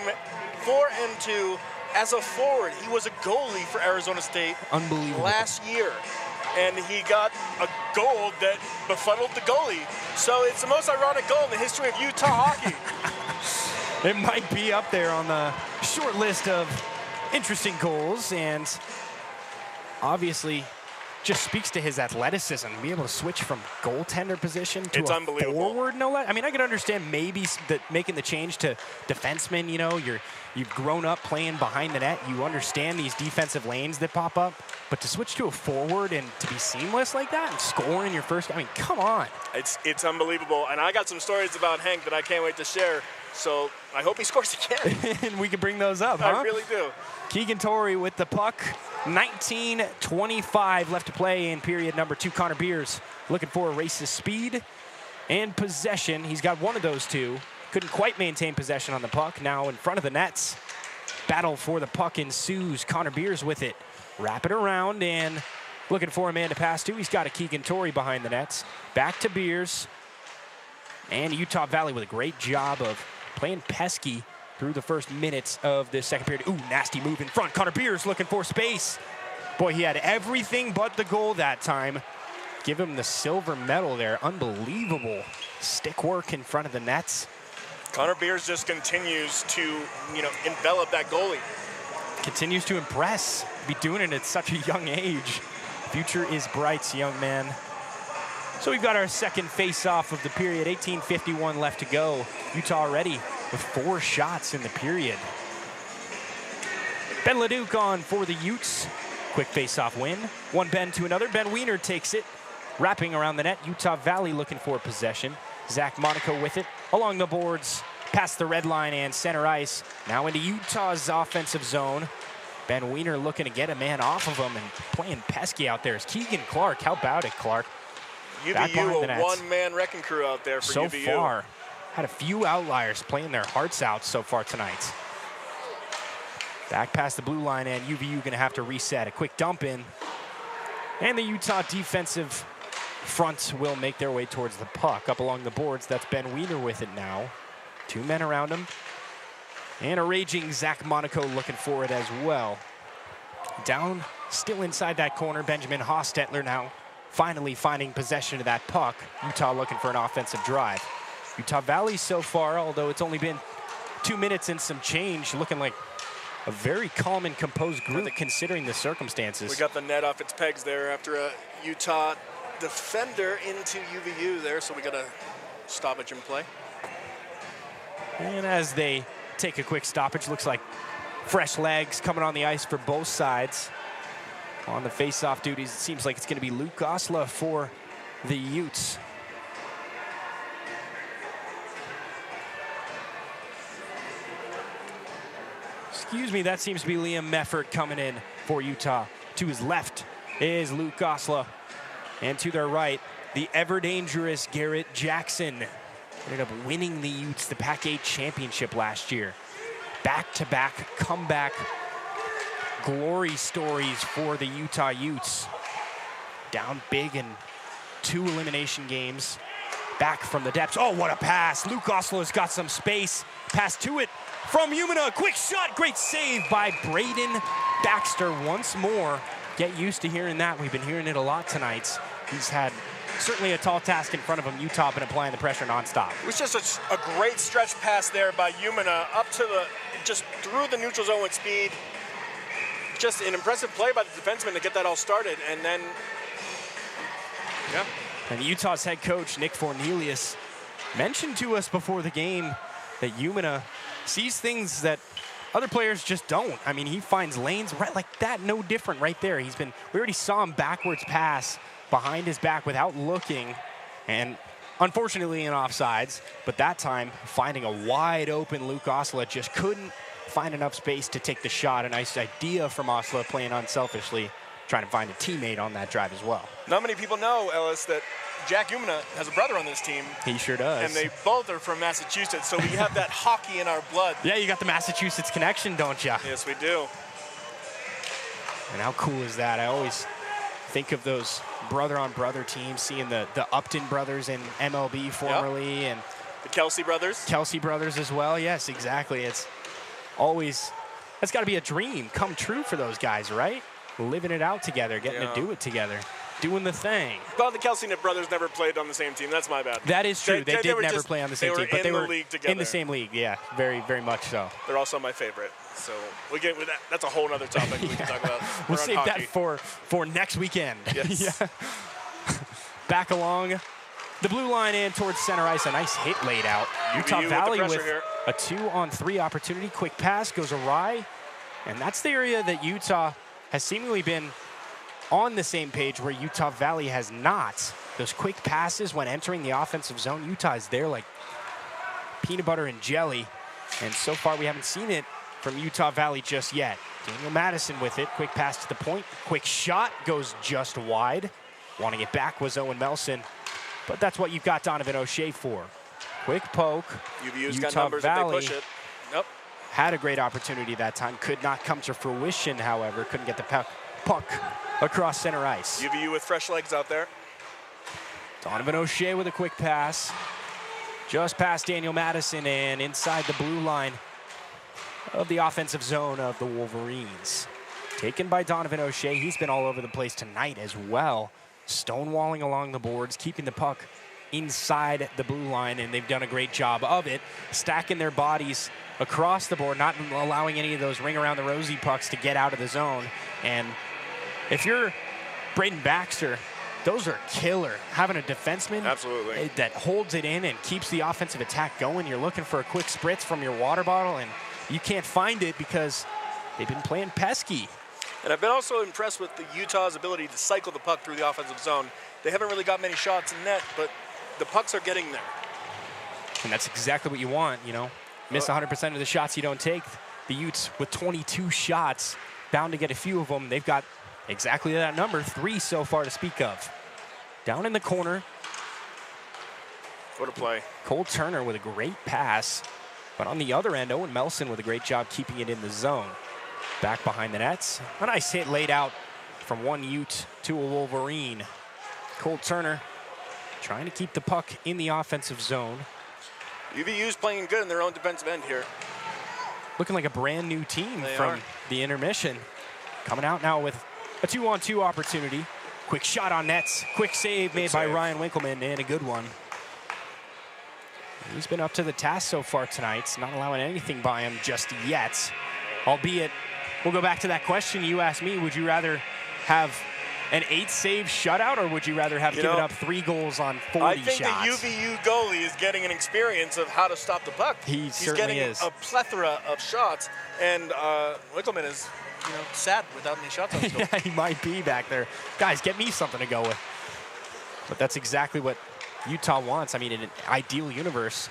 for M2 as a forward. He was a goalie for Arizona State last year, and he got a goal that befuddled the goalie. So it's the most ironic goal in the history of Utah hockey. It might be up there on the short list of interesting goals, and obviously just speaks to his athleticism. Be able to switch from goaltender position to It's a unbelievable. forward, no less. I mean, I could understand maybe making the change to defenseman. You know, you've grown up playing behind the net. You understand these defensive lanes that pop up. But to switch to a forward and to be seamless like that and score in your first, I mean, come on. It's unbelievable, and I got some stories about Hank that I can't wait to share. So I hope he scores again. And we can bring those up, huh? I really do. Keegan Torrey with the puck. 19:25 left to play in period number 2. Connor Beers looking for a race of speed and possession. He's got one of those two. Couldn't quite maintain possession on the puck. Now in front of the nets. Battle for the puck ensues. Connor Beers with it. Wrap it around and looking for a man to pass to. He's got a Keegan Torrey behind the nets. Back to Beers. And Utah Valley with a great job of playing pesky through the first minutes of this second period. Ooh, nasty move in front. Connor Beers looking for space. Boy, he had everything but the goal that time. Give him the silver medal there. Unbelievable stick work in front of the nets. Connor Beers just continues to, envelop that goalie. Continues to impress. Be doing it at such a young age. Future is bright, young man. So we've got our second face-off of the period. 18:51 left to go. Utah already with 4 shots in the period. Ben Leduc on for the Utes. Quick face-off win. One bend to another. Ben Wiener takes it. Wrapping around the net. Utah Valley looking for possession. Zach Monaco with it. Along the boards. Past the red line and center ice. Now into Utah's offensive zone. Ben Wiener looking to get a man off of him and playing pesky out there is Keegan Clark. How about it, Clark? UVU, a one-man wrecking crew out there for UVU. So far, had a few outliers playing their hearts out so far tonight. Back past the blue line, and UVU gonna have to reset. A quick dump in. And the Utah defensive front will make their way towards the puck. Up along the boards, that's Ben Wiener with it now. 2 men around him. And a raging Zach Monaco looking for it as well. Down, still inside that corner, Benjamin Hostetler now finally finding possession of that puck. Utah looking for an offensive drive. Utah Valley so far, although it's only been 2 minutes and some change, looking like a very calm and composed group considering the circumstances. We got the net off its pegs there after a Utah defender into UVU there, so we got a stoppage in play. And as they take a quick stoppage, looks like fresh legs coming on the ice for both sides. On the face-off duties, it seems like it's going to be Luke Osla for the Utes. Excuse me, that seems to be Liam Meffert coming in for Utah. To his left is Luke Osla. And to their right, the ever-dangerous Garrett Jackson. Ended up winning the Utes the Pac-8 championship last year. Back-to-back comeback glory stories for the Utah Utes. Down big in 2 elimination games. Back from the depths. Oh, what a pass. Luke Oslo's got some space. Pass to it from Umina. Quick shot. Great save by Braden Baxter once more. Get used to hearing that. We've been hearing it a lot tonight. He's had certainly a tall task in front of him. Utah been applying the pressure nonstop. It was just a great stretch pass there by Umina up to just through the neutral zone with speed. Just an impressive play by the defenseman to get that all started, and then, yeah. And Utah's head coach, Nick Fornelius, mentioned to us before the game that Umina sees things that other players just don't. I mean, he finds lanes right like that, no different right there. We already saw him backwards pass behind his back without looking, and unfortunately in offsides, but that time finding a wide open Luke Osla, just couldn't find enough space to take the shot. A nice idea from Osla playing unselfishly trying to find a teammate on that drive as well. Not many people know, Ellis, that Jack Umina has a brother on this team. He sure does. And they both are from Massachusetts, so we have that hockey in our blood. Yeah, you got the Massachusetts connection, don't you? Yes, we do. And how cool is that? I always think of those brother-on-brother teams, seeing the Upton brothers in MLB formerly, and the Kelsey brothers. Kelsey brothers as well. Yes, exactly. It's always, that's got to be a dream come true for those guys, right? Living it out together, getting to do it together, doing the thing. Well, the Kelsey brothers never played on the same team. That's my bad. That is true. They did never play on the same team, but they were in the league together. In the same league, yeah, very, very much so. They're also my favorite. So we get with that. That's a whole other topic we can talk about. We'll save that for next weekend. Yes. Back along the blue line and towards center ice. A nice hit laid out. Utah Valley with a 2-on-3 opportunity. Quick pass goes awry. And that's the area that Utah has seemingly been on the same page where Utah Valley has not. Those quick passes when entering the offensive zone, Utah is there like peanut butter and jelly. And so far we haven't seen it from Utah Valley just yet. Daniel Madison with it. Quick pass to the point. Quick shot goes just wide. Wanting it back was Owen Melson. But that's what you've got Donovan O'Shea for. Quick poke. UVU's Utah got numbers Valley if they push it. Nope. Had a great opportunity that time. Could not come to fruition, however. Couldn't get the puck across center ice. UVU with fresh legs out there. Donovan O'Shea with a quick pass. Just past Daniel Madison and inside the blue line of the offensive zone of the Wolverines. Taken by Donovan O'Shea. He's been all over the place tonight as well. Stonewalling along the boards, keeping the puck inside the blue line, and they've done a great job of it, stacking their bodies across the board, not allowing any of those ring around the rosy pucks to get out of the zone. And if you're Braden Baxter, those are killer. Having a defenseman that holds it in and keeps the offensive attack going. You're looking for a quick spritz from your water bottle, and you can't find it because they've been playing pesky. And I've been also impressed with the Utah's ability to cycle the puck through the offensive zone. They haven't really got many shots in net, but the pucks are getting there. And that's exactly what you want, you know. Miss 100% of the shots you don't take. The Utes with 22 shots, bound to get a few of them. They've got exactly that number, 3 so far to speak of. Down in the corner. What a play. Cole Turner with a great pass. But on the other end, Owen Melson with a great job keeping it in the zone. Back behind the nets. A nice hit laid out from one Ute to a Wolverine. Cole Turner trying to keep the puck in the offensive zone. UVU's playing good in their own defensive end here. Looking like a brand new team from the intermission. Coming out now with a 2-on-2 opportunity. Quick shot on nets. Quick save made by Ryan Winkleman, and a good one. He's been up to the task so far tonight, not allowing anything by him just yet. Albeit, we'll go back to that question you asked me. Would you rather have an 8-save shutout, or would you rather have given up 3 goals on 40 shots? I think the UVU goalie is getting an experience of how to stop the puck. He's getting is. a plethora of shots, and Winkleman is, sad without any shots on his goal. Yeah, he might be back there. Guys, get me something to go with. But that's exactly what Utah wants. I mean, in an ideal universe,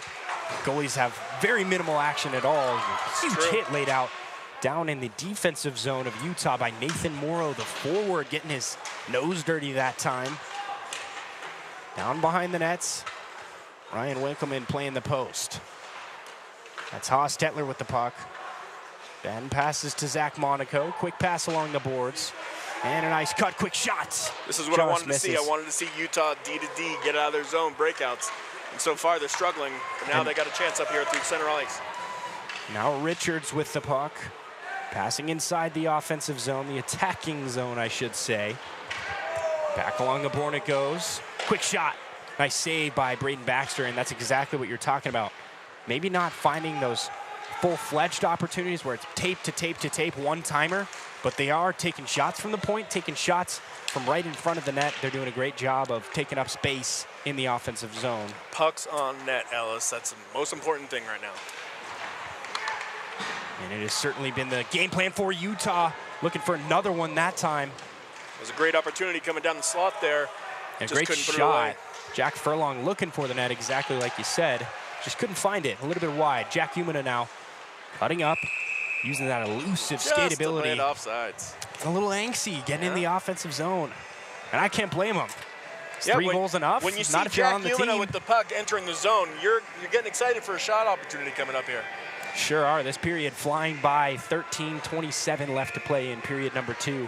goalies have very minimal action at all. Huge hit laid out down in the defensive zone of Utah by Nathan Morrow, the forward, getting his nose dirty that time. Down behind the nets, Ryan Winkleman playing the post. That's Haas Tetler with the puck. Ben passes to Zach Monaco. Quick pass along the boards. And a nice cut, quick shots. This is what I wanted to see. I wanted to see Utah D-to-D get out of their zone breakouts. And so far they're struggling, but now they got a chance up here through center ice. Now Richards with the puck. Passing inside the offensive zone, the attacking zone, I should say. Back along the board it goes. Quick shot. Nice save by Braden Baxter, and that's exactly what you're talking about. Maybe not finding those full-fledged opportunities where it's tape to tape to tape, one-timer, but they are taking shots from the point, taking shots from right in front of the net. They're doing a great job of taking up space in the offensive zone. Pucks on net, Ellis. That's the most important thing right now. And it has certainly been the game plan for Utah, looking for another one that time. There's a great opportunity coming down the slot there. And a great shot. Jack Furlong looking for the net, exactly like you said. Just couldn't find it. A little bit wide. Jack Umina now cutting up. using that elusive Just skateability. a bit offsides. A little angsty, getting in the offensive zone. And I can't blame him. Is 3 goals enough? When you see Not if you're Jack on the Umina team. with the puck entering the zone, you're getting excited for a shot opportunity coming up here. Sure are. This period flying by. 13:27 left to play in period number 2.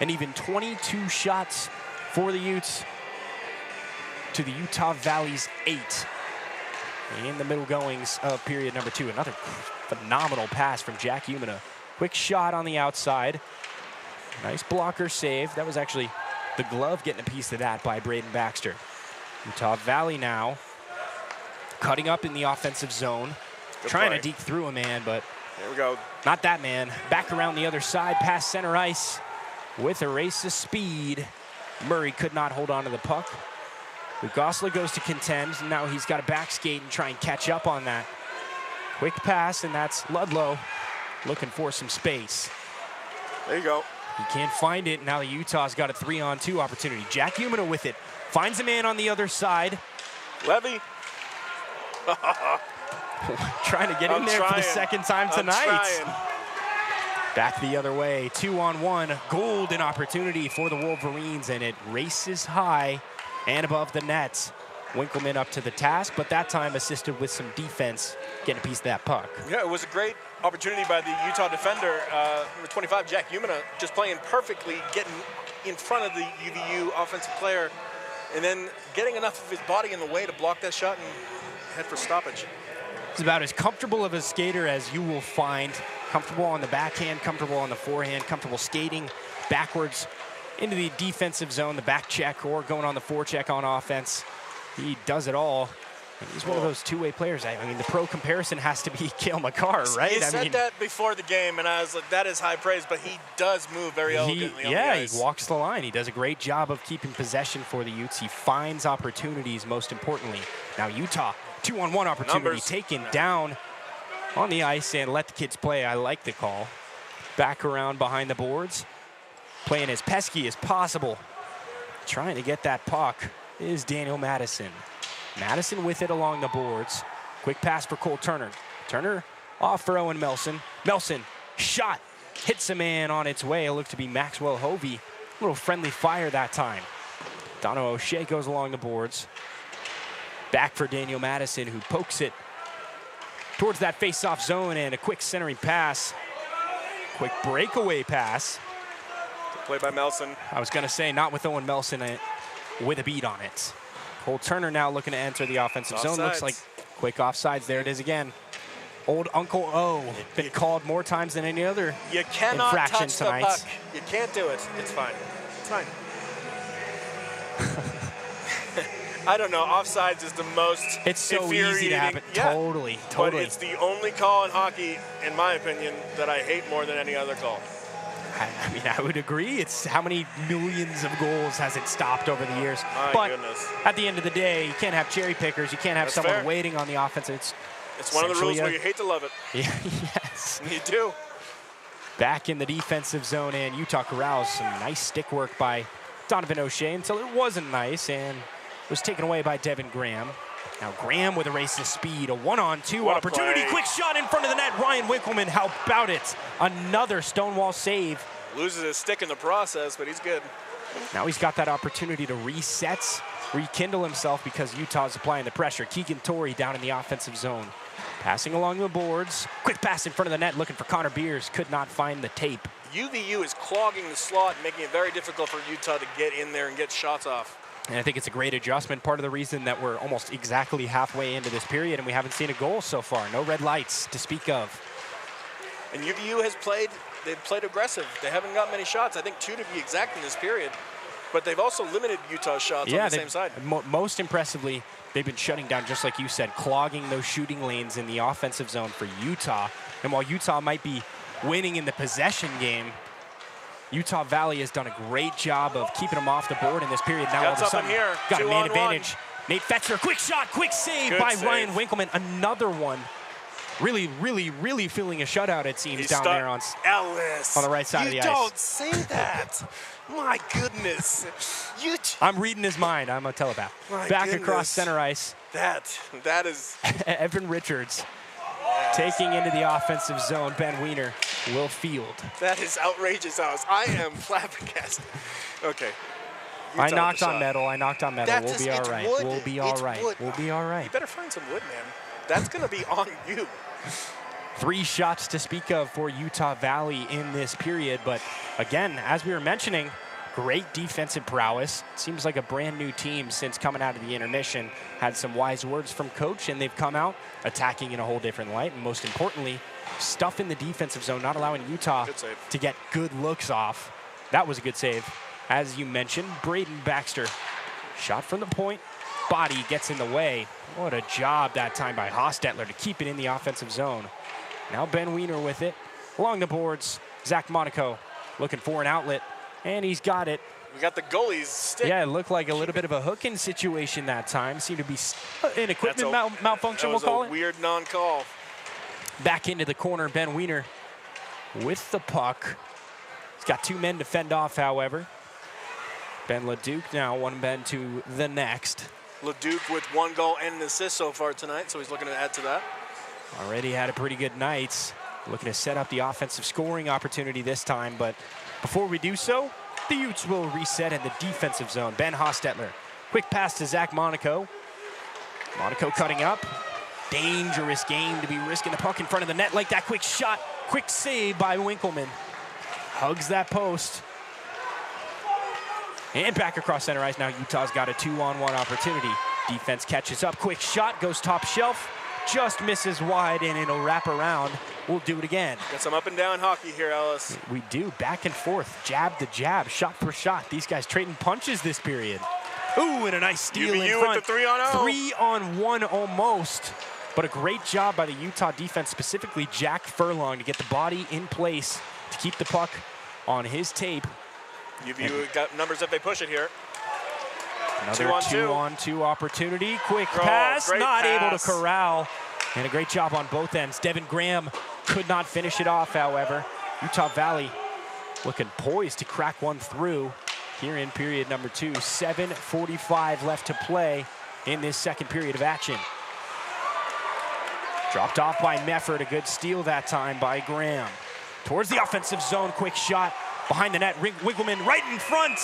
And even 22 shots for the Utes to the Utah Valley's 8 in the middle goings of period number 2. Another phenomenal pass from Jack Umina. Quick shot on the outside. Nice blocker save. That was actually the glove getting a piece of that by Braden Baxter. Utah Valley now cutting up in the offensive zone. Trying to deke through a man, but there we go. Not that man. Back around the other side, past center ice with a race of speed. Murray could not hold on to the puck. Gosler goes to contend. Now he's got to back skate and try and catch up on that. Quick pass, and that's Ludlow looking for some space. There you go. He can't find it. Now the Utah's got a 3-on-2 opportunity. Jack Umina with it. Finds a man on the other side. Levy. Trying to get in there for the second time tonight. Back the other way, 2-on-1, golden opportunity for the Wolverines, and it races high and above the net. Winkleman up to the task, but that time assisted with some defense, getting a piece of that puck. Yeah, it was a great opportunity by the Utah defender, number 25, Jack Umina, just playing perfectly, getting in front of the UVU offensive player, and then getting enough of his body in the way to block that shot and head for stoppage. He's about as comfortable of a skater as you will find. Comfortable on the backhand, comfortable on the forehand, comfortable skating backwards into the defensive zone, the back check, or going on the forecheck on offense. He does it all. And he's one of those two-way players. I mean, the pro comparison has to be Cale Makar, right? He said that before the game, and I was like, that is high praise, but he does move very elegantly on the ice. He walks the line. He does a great job of keeping possession for the Utes. He finds opportunities, most importantly. Now Utah, 2-on-1 opportunity taken down on the ice and let the kids play. I like the call. Back around behind the boards, playing as pesky as possible. Trying to get that puck is Daniel Madison. Madison with it along the boards. Quick pass for Cole Turner. Turner off for Owen Melson. Melson, shot, hits a man on its way. It looked to be Maxwell Hovey. A little friendly fire that time. Dono O'Shea goes along the boards. Back for Daniel Madison, who pokes it towards that face-off zone, and a quick centering pass. Quick breakaway pass. Play by Melson. I was going to say, not with Owen Melson with a beat on it. Cole Turner now looking to enter the offensive zone. Looks like quick offsides. There it is again. Old Uncle O. Been called more times than any other infraction tonight. The puck. You can't do it. It's fine. It's fine. I don't know. Offsides is the most It's so easy to happen. Yeah. Totally. But it's the only call in hockey, in my opinion, that I hate more than any other call. I mean, I would agree. It's how many millions of goals has it stopped over the years. My goodness. At the end of the day, you can't have cherry pickers. You can't have someone fair. waiting on the offense. It's one of the rules where you hate to love it. Yeah, yes. You do. Back in the defensive zone, and Utah corrals. Some nice stick work by Donovan O'Shea until it wasn't nice and was taken away by Devin Graham. Now Graham with a race of speed, a 1-on-2 opportunity. Quick shot in front of the net. Ryan Winkleman, how about it? Another Stonewall save. Loses his stick in the process, but he's good. Now he's got that opportunity to rekindle himself because Utah's applying the pressure. Keegan Torrey down in the offensive zone. Passing along the boards. Quick pass in front of the net, looking for Connor Beers. Could not find the tape. UVU is clogging the slot, making it very difficult for Utah to get in there and get shots off. And I think it's a great adjustment. Part of the reason that we're almost exactly halfway into this period and we haven't seen a goal so far. No red lights to speak of. And UVU has they've played aggressive. They haven't got many shots. I think 2 to be exact in this period. But they've also limited Utah's shots on the same side. Most impressively, they've been shutting down, just like you said, clogging those shooting lanes in the offensive zone for Utah. And while Utah might be winning in the possession game, Utah Valley has done a great job of keeping them off the board in this period. Now all of a sudden, got a man advantage. Nate Fetzer, quick shot, quick save by Ryan Winkleman. Another one. Really, really, really feeling a shutout, it seems, down there on the right side of the ice. You don't say that. My goodness. I'm reading his mind. I'm a telepath. Back across center ice. That is. Evan Richards taking into the offensive zone. Ben Wiener will field. That is outrageous, Alice. I am flabbergasted. Okay. I knocked on metal. I knocked on metal. We'll be all right. Wood. We'll be all right. Wood. We'll be all right. You better find some wood, man. That's going to be on you. 3 shots to speak of for Utah Valley in this period. But again, as we were mentioning, great defensive prowess. Seems like a brand new team since coming out of the intermission. Had some wise words from coach, and they've come out attacking in a whole different light. And most importantly, stuff in the defensive zone, not allowing Utah to get good looks off. That was a good save. As you mentioned, Braden Baxter, shot from the point, body gets in the way. What a job that time by Hostetler to keep it in the offensive zone. Now Ben Wiener with it. Along the boards, Zach Monaco looking for an outlet, and he's got it. We got the goalie's stick. Yeah, it looked like a little bit of a hooking situation that time. Seemed to be an equipment malfunction, we'll call it. That was a weird non-call. Back into the corner, Ben Wiener with the puck. He's got 2 men to fend off, however. Ben LeDuc now 1 Ben to the next. LeDuc with 1 goal and an assist so far tonight, so he's looking to add to that. Already had a pretty good night. Looking to set up the offensive scoring opportunity this time, but before we do so, the Utes will reset in the defensive zone. Ben Hostetler, quick pass to Zach Monaco. Monaco cutting up. Dangerous game to be risking the puck in front of the net like that. Quick shot, quick save by Winkleman. Hugs that post. And back across center ice. Now Utah's got a 2-on-1 opportunity. Defense catches up. Quick shot, goes top shelf. Just misses wide, and it'll wrap around. We'll do it again. Got some up and down hockey here, Ellis. We do. Back and forth. Jab to jab. Shot for shot. These guys trading punches this period. Ooh, and a nice steal in front. With the 3-on-0. 3-on-1 almost. But a great job by the Utah defense, specifically Jack Furlong, to get the body in place to keep the puck on his tape. UVU got numbers if they push it here. Another 2-on-2 opportunity. Quick pass, not able to corral. And a great job on both ends. Devin Graham could not finish it off, however. Utah Valley looking poised to crack one through here in period number 2. 7:45 left to play in this second period of action. Dropped off by Mefford. A good steal that time by Graham. Towards the offensive zone, quick shot. Behind the net, Winkleman right in front.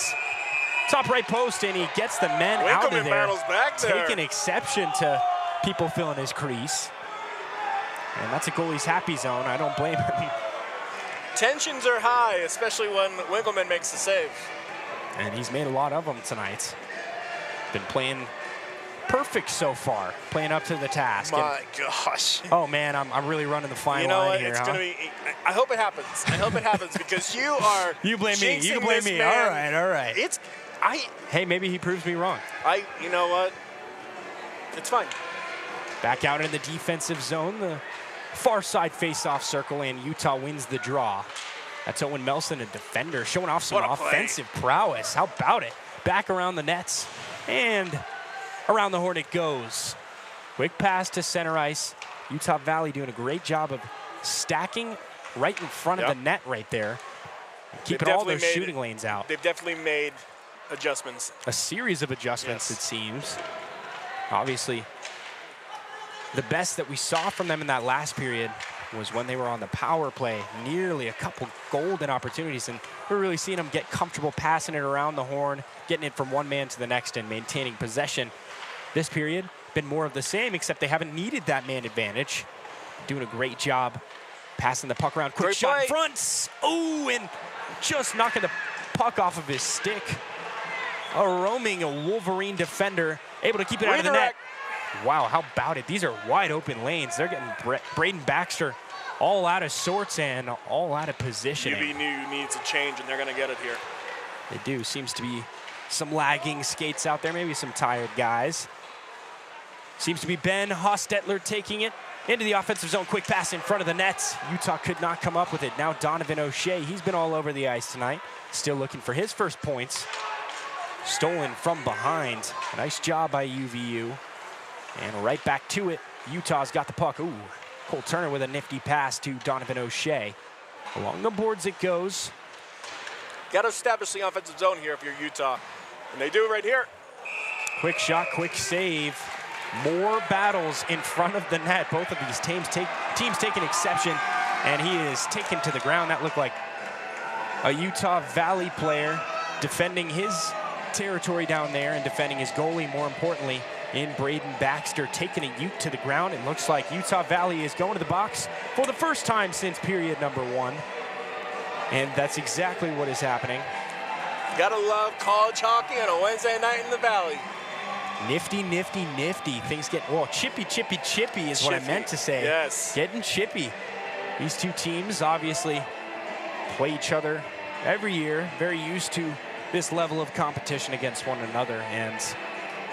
Top right post, and he gets the men out of there. Battles back there. Taking exception to people filling his crease. And that's a goalie's happy zone. I don't blame him. Tensions are high, especially when Winkleman makes the save. And he's made a lot of them tonight. Been playing perfect so far, playing up to the task. My gosh. Oh man, I'm really running the fine line here. It's gonna be. I hope it happens. I hope it happens because you are. You blame me. You can blame me. Man. All right. Hey, maybe he proves me wrong. You know what? It's fine. Back out in the defensive zone, the far side face-off circle, and Utah wins the draw. That's Owen Melson, a defender, showing off some offensive prowess. How about it? Back around the nets, and around the horn it goes. Quick pass to center ice. Utah Valley doing a great job of stacking right in front of the net right there. Keeping all their shooting lanes out. They've definitely made adjustments. A series of adjustments, it seems. Obviously, the best that we saw from them in that last period was when they were on the power play. Nearly a couple golden opportunities, and we're really seeing them get comfortable passing it around the horn, getting it from one man to the next and maintaining possession. This period, been more of the same, except they haven't needed that man advantage. Doing a great job passing the puck around. Quick shot in front. Oh, and just knocking the puck off of his stick. A roaming Wolverine defender, able to keep it out of the net. Wow, how about it? These are wide open lanes. They're getting Braden Baxter all out of sorts and all out of positioning. UVU needs a change, and they're going to get it here. They do. Seems to be some lagging skates out there, maybe some tired guys. Seems to be Ben Hostetler taking it into the offensive zone. Quick pass in front of the nets. Utah could not come up with it. Now Donovan O'Shea, he's been all over the ice tonight. Still looking for his first points. Stolen from behind. Nice job by UVU. And right back to it. Utah's got the puck. Ooh, Cole Turner with a nifty pass to Donovan O'Shea. Along the boards it goes. Got to establish the offensive zone here if you're Utah. And they do it right here. Quick shot, quick save. More battles in front of the net. Both of these teams taking exception. and he is taken to the ground. That looked like a Utah Valley player defending his territory down there and defending his goalie, more importantly, in Braden Baxter, taking a Ute to the ground. It looks like Utah Valley is going to the box for the first time since period number 1. And that's exactly what is happening. Gotta love college hockey on a Wednesday night in the Valley. Nifty, nifty, nifty. Things get, well, chippy, chippy, chippy is what I meant to say. Yes. Getting chippy. These two teams obviously play each other every year, very used to this level of competition against one another, and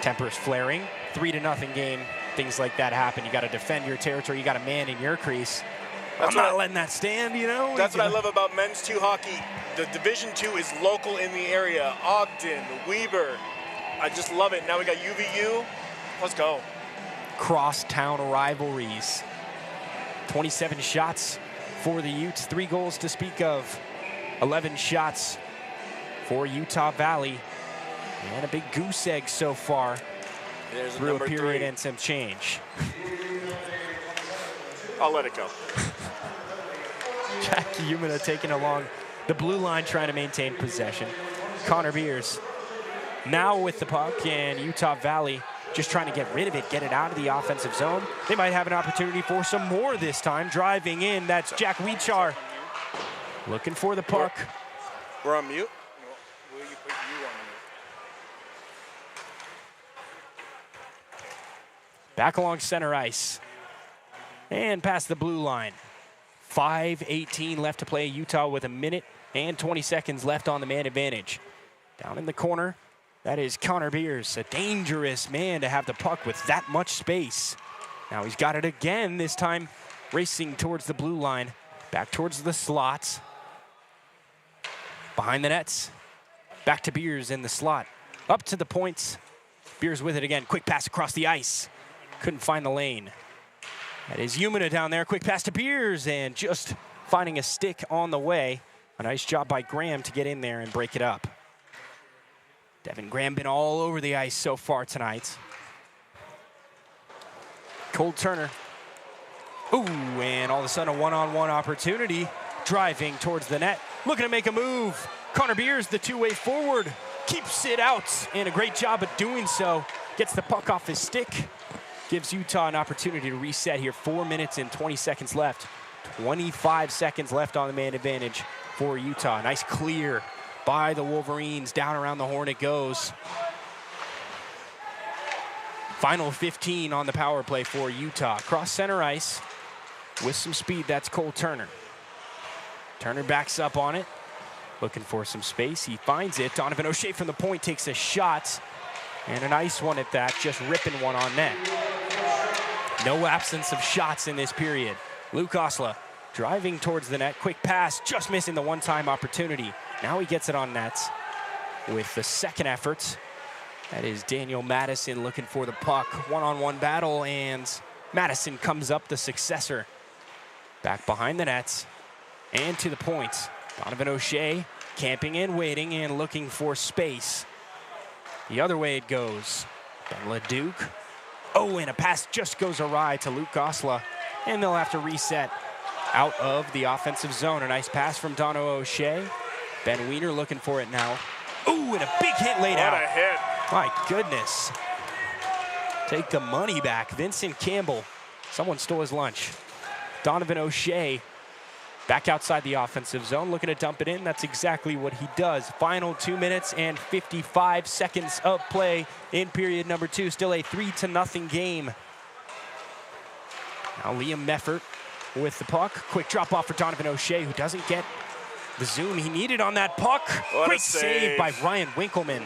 tempers flaring. 3-0 game, things like that happen. You got to defend your territory. You got a man in your crease. I'm not letting that stand, you know? That's what I love about men's 2 hockey. The Division 2 is local in the area. Ogden, Weber. I just love it. Now we got UVU. Let's go. Cross-town rivalries. 27 shots for the Utes, 3 goals to speak of. 11 shots for Utah Valley. And a big goose egg so far. There's through a period 3. and some change. I'll let it go. Jack Umina taking along the blue line, trying to maintain possession. Connor Beers now with the puck, and Utah Valley just trying to get rid of it, get it out of the offensive zone. They might have an opportunity for some more this time. Driving in, that's Jack Weechar looking for the puck. We're on mute. Will you put you on mute? Back along center ice and past the blue line. 5:18 left to play. Utah with 1 minute and 20 seconds left on the man advantage. Down in the corner, that is Connor Beers, a dangerous man to have the puck with that much space. Now he's got it again, this time racing towards the blue line, back towards the slots. Behind the nets, back to Beers in the slot. Up to the points, Beers with it again. Quick pass across the ice. Couldn't find the lane. That is Umina down there. Quick pass to Beers and just finding a stick on the way. A nice job by Graham to get in there and break it up. Devin Graham been all over the ice so far tonight. Cole Turner. Ooh, and all of a sudden a one-on-one opportunity. Driving towards the net. Looking to make a move. Connor Beers, the two-way forward, keeps it out. And a great job at doing so. Gets the puck off his stick. Gives Utah an opportunity to reset here. 4 minutes and 20 seconds left. 25 seconds left on the man advantage for Utah. Nice clear by the Wolverines. Down around the horn it goes. Final 15 on the power play for Utah. Cross center ice with some speed. That's Cole Turner. Turner backs up on it. Looking for some space. He finds it. Donovan O'Shea from the point takes a shot. And a nice one at that. Just ripping one on net. No absence of shots in this period. Luke Osla driving towards the net. Quick pass, just missing the one-time opportunity. Now he gets it on net with the second effort. That is Daniel Madison looking for the puck. One-on-one battle, and Madison comes up, the successor. Back behind the nets and to the point. Donovan O'Shea camping and waiting and looking for space. The other way it goes. Ben LeDuc. Oh, and a pass just goes awry to Luke Osla, and they'll have to reset out of the offensive zone. A nice pass from Dono O'Shea. Ben Wiener looking for it now. Ooh, and a big hit laid out. What a hit. My goodness. Take the money back. Vincent Campbell. Someone stole his lunch. Donovan O'Shea back outside the offensive zone, looking to dump it in. That's exactly what he does. Final 2 minutes and 55 seconds of play in period number 2. Still a 3-0 game. Now Liam Meffert with the puck. Quick drop off for Donovan O'Shea, who doesn't get the zoom he needed on that puck. Great save by Ryan Winkleman.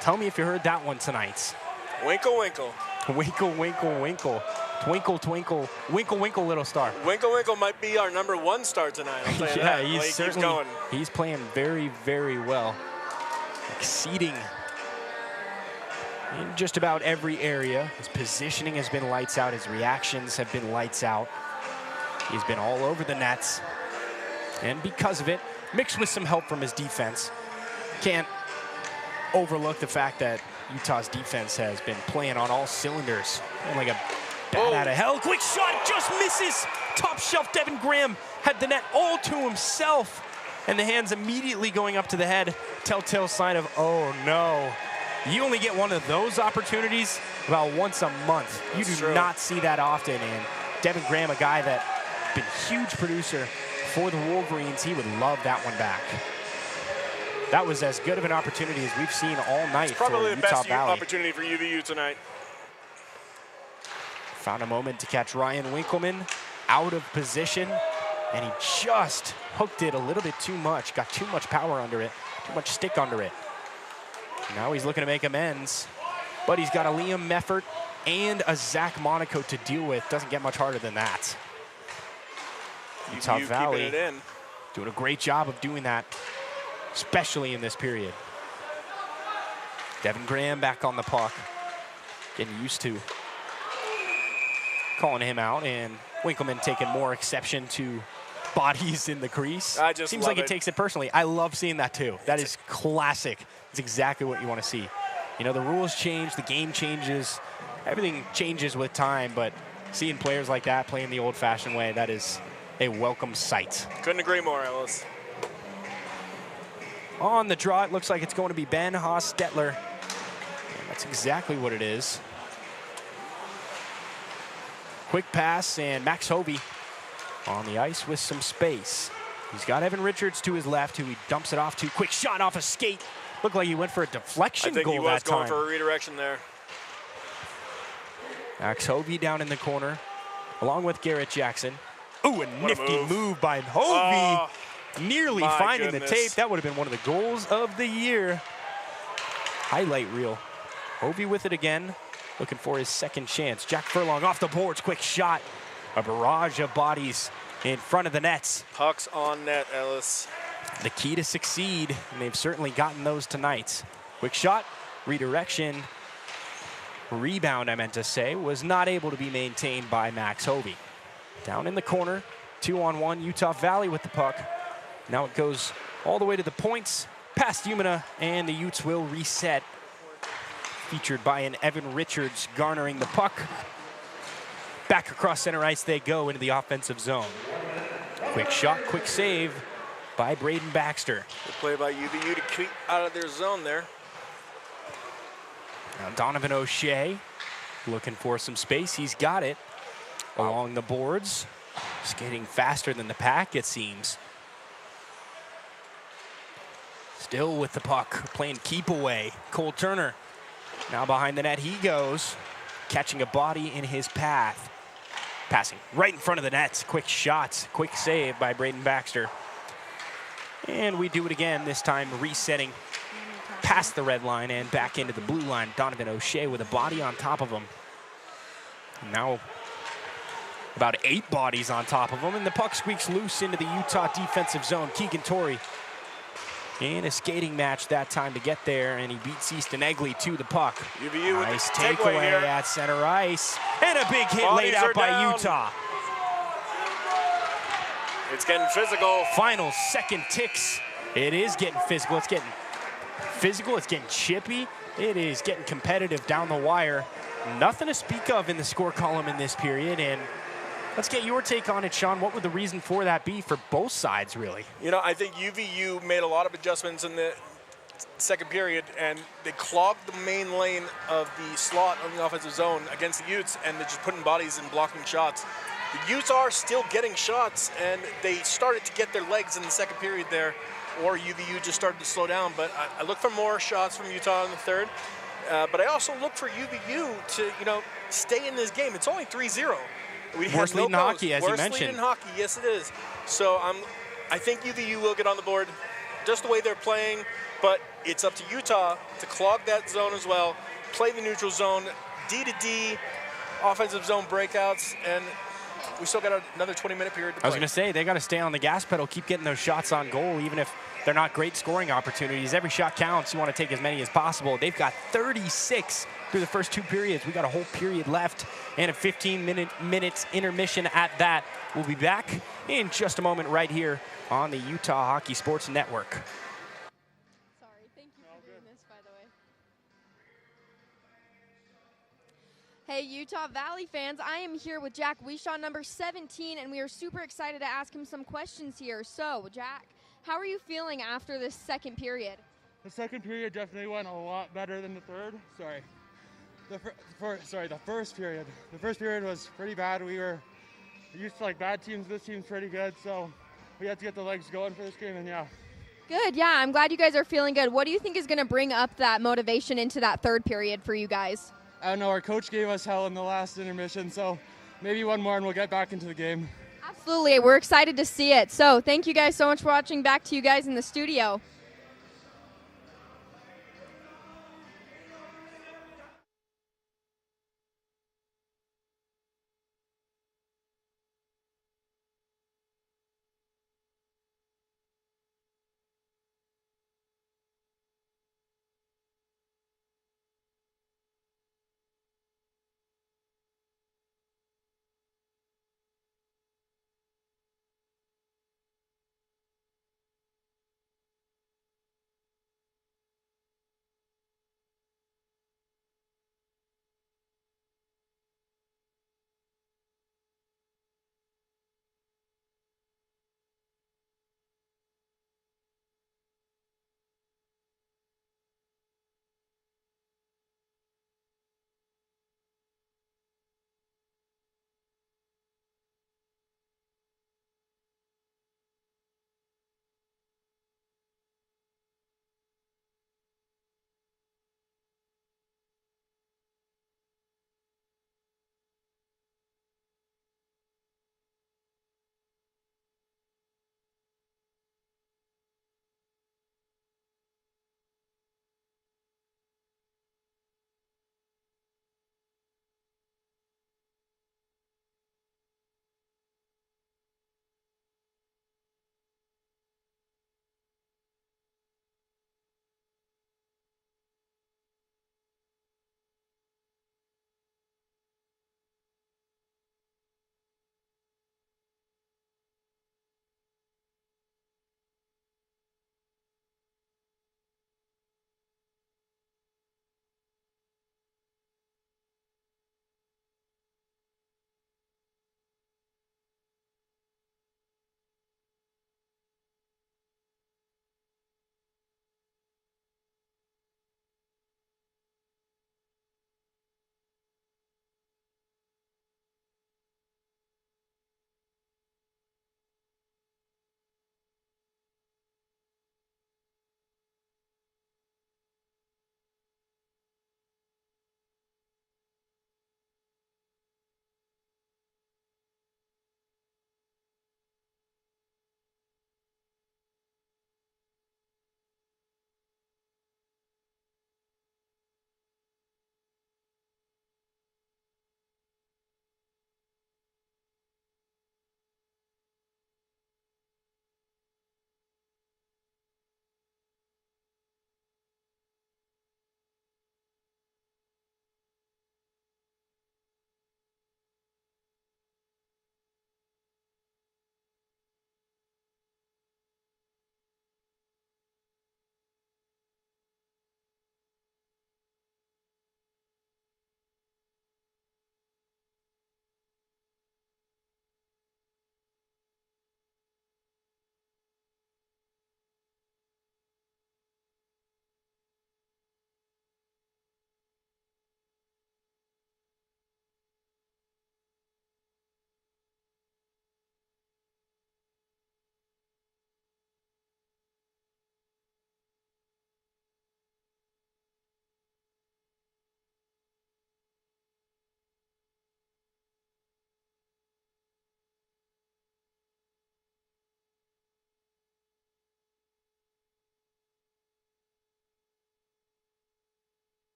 Tell me if you heard that one tonight. Winkle, winkle. Winkle, winkle, winkle. Twinkle, twinkle, winkle, winkle, little star. Winkle, winkle might be our #1 star tonight. I'll tell you yeah, that. he's certainly going. He's playing very, very well. Exceeding in just about every area. His positioning has been lights out. His reactions have been lights out. He's been all over the nets. And because of it, mixed with some help from his defense, can't overlook the fact that Utah's defense has been playing on all cylinders. And like a bat out of hell. Quick shot, just misses. Top shelf Devin Graham had the net all to himself, and the hands immediately going up to the head. Telltale sign of, oh no. You only get one of those opportunities about once a month. You do not see that often, and Devin Graham, a guy that been a huge producer for the Wolverines, he would love that one back. That was as good of an opportunity as we've seen all night for Utah Valley. Probably the best opportunity for UVU tonight. Found a moment to catch Ryan Winkleman out of position, and he just hooked it a little bit too much, got too much power under it, too much stick under it. Now he's looking to make amends, but he's got a Liam Meffert and a Zach Monaco to deal with. Doesn't get much harder than that. Utah Valley doing a great job of doing that, especially in this period. Devin Graham back on the puck, getting used to calling him out, and Winkleman taking more exception to bodies in the crease. I just seems like he takes it personally. I love seeing that too. That is classic. It's exactly what you want to see. You know, the rules change, the game changes, everything changes with time, but seeing players like that playing the old-fashioned way, that is a welcome sight. Couldn't agree more, Ellis. On the draw, it looks like it's going to be Ben Haas-Stetler. And that's exactly what it is. Quick pass, and Max Hovey on the ice with some space. He's got Evan Richards to his left, who he dumps it off to. Quick shot off a skate. Looked like he went for a deflection goal that time. I think he was going for a redirection there. Max Hovey down in the corner, along with Garrett Jackson. Ooh, a nifty move by Hovey. Nearly finding the tape. That would have been one of the goals of the year. Highlight reel. Hovey with it again, looking for his second chance. Jack Furlong off the boards, quick shot. A barrage of bodies in front of the nets. Pucks on net, Ellis. The key to succeed, and they've certainly gotten those tonight. Quick shot, redirection, rebound, I meant to say, was not able to be maintained by Max Hovey. Down in the corner, 2-on-1, Utah Valley with the puck. Now it goes all the way to the points, past Umina, and the Utes will reset. Featured by an Evan Richards garnering the puck. Back across center ice they go into the offensive zone. Quick shot, quick save by Braden Baxter. Good play by UVU to keep out of their zone there. Now Donovan O'Shea looking for some space. He's got it along the boards. Skating faster than the pack, it seems. Still with the puck, playing keep away. Cole Turner now behind the net he goes, catching a body in his path. Passing right in front of the net. Quick shots, quick save by Braden Baxter. And we do it again, this time resetting past the red line and back into the blue line. Donovan O'Shea with a body on top of him. Now about 8 bodies on top of him, and the puck squeaks loose into the Utah defensive zone. Keegan Torrey in a skating match that time to get there, and he beats Easton Egley to the puck. UVU nice takeaway at center ice, and a big hit laid out by Utah. It's getting physical. Final second ticks. It is getting physical. It's getting physical. It's getting chippy. It is getting competitive down the wire. Nothing to speak of in the score column in this period, and let's get your take on it, Sean. What would the reason for that be for both sides, really? You know, I think UVU made a lot of adjustments in the second period, and they clogged the main lane of the slot of the offensive zone against the Utes, and they're just putting bodies and blocking shots. The Utes are still getting shots, and they started to get their legs in the second period there, or UVU just started to slow down. But I look for more shots from Utah in the third. But I also look for UVU to, you know, stay in this game. It's only 3-0. Worst lead in hockey, as you mentioned. Worst lead in hockey, yes it is. So I think UVU will get on the board just the way they're playing, but it's up to Utah to clog that zone as well, play the neutral zone, D-to-D, offensive zone breakouts, and we still got another 20-minute period to play. I was going to say, they got to stay on the gas pedal, keep getting those shots on goal, even if they're not great scoring opportunities. Every shot counts. You want to take as many as possible. They've got 36 through the first 2 periods. We got a whole period left and a 15-minute intermission at that. We'll be back in just a moment right here on the Utah Hockey Sports Network. Sorry, thank you for doing this, by the way. Hey, Utah Valley fans, I am here with Jack Wishaw, number 17, and we are super excited to ask him some questions here. So, Jack, how are you feeling after this second period? The second period definitely went a lot better than the third. Sorry. The first period. The first period was pretty bad. We were used to like bad teams. This team's pretty good, so we had to get the legs going for this game, and yeah. Good, yeah, I'm glad you guys are feeling good. What do you think is going to bring up that motivation into that third period for you guys? I don't know, our coach gave us hell in the last intermission, so maybe one more and we'll get back into the game. Absolutely, we're excited to see it. So thank you guys so much for watching. Back to you guys in the studio.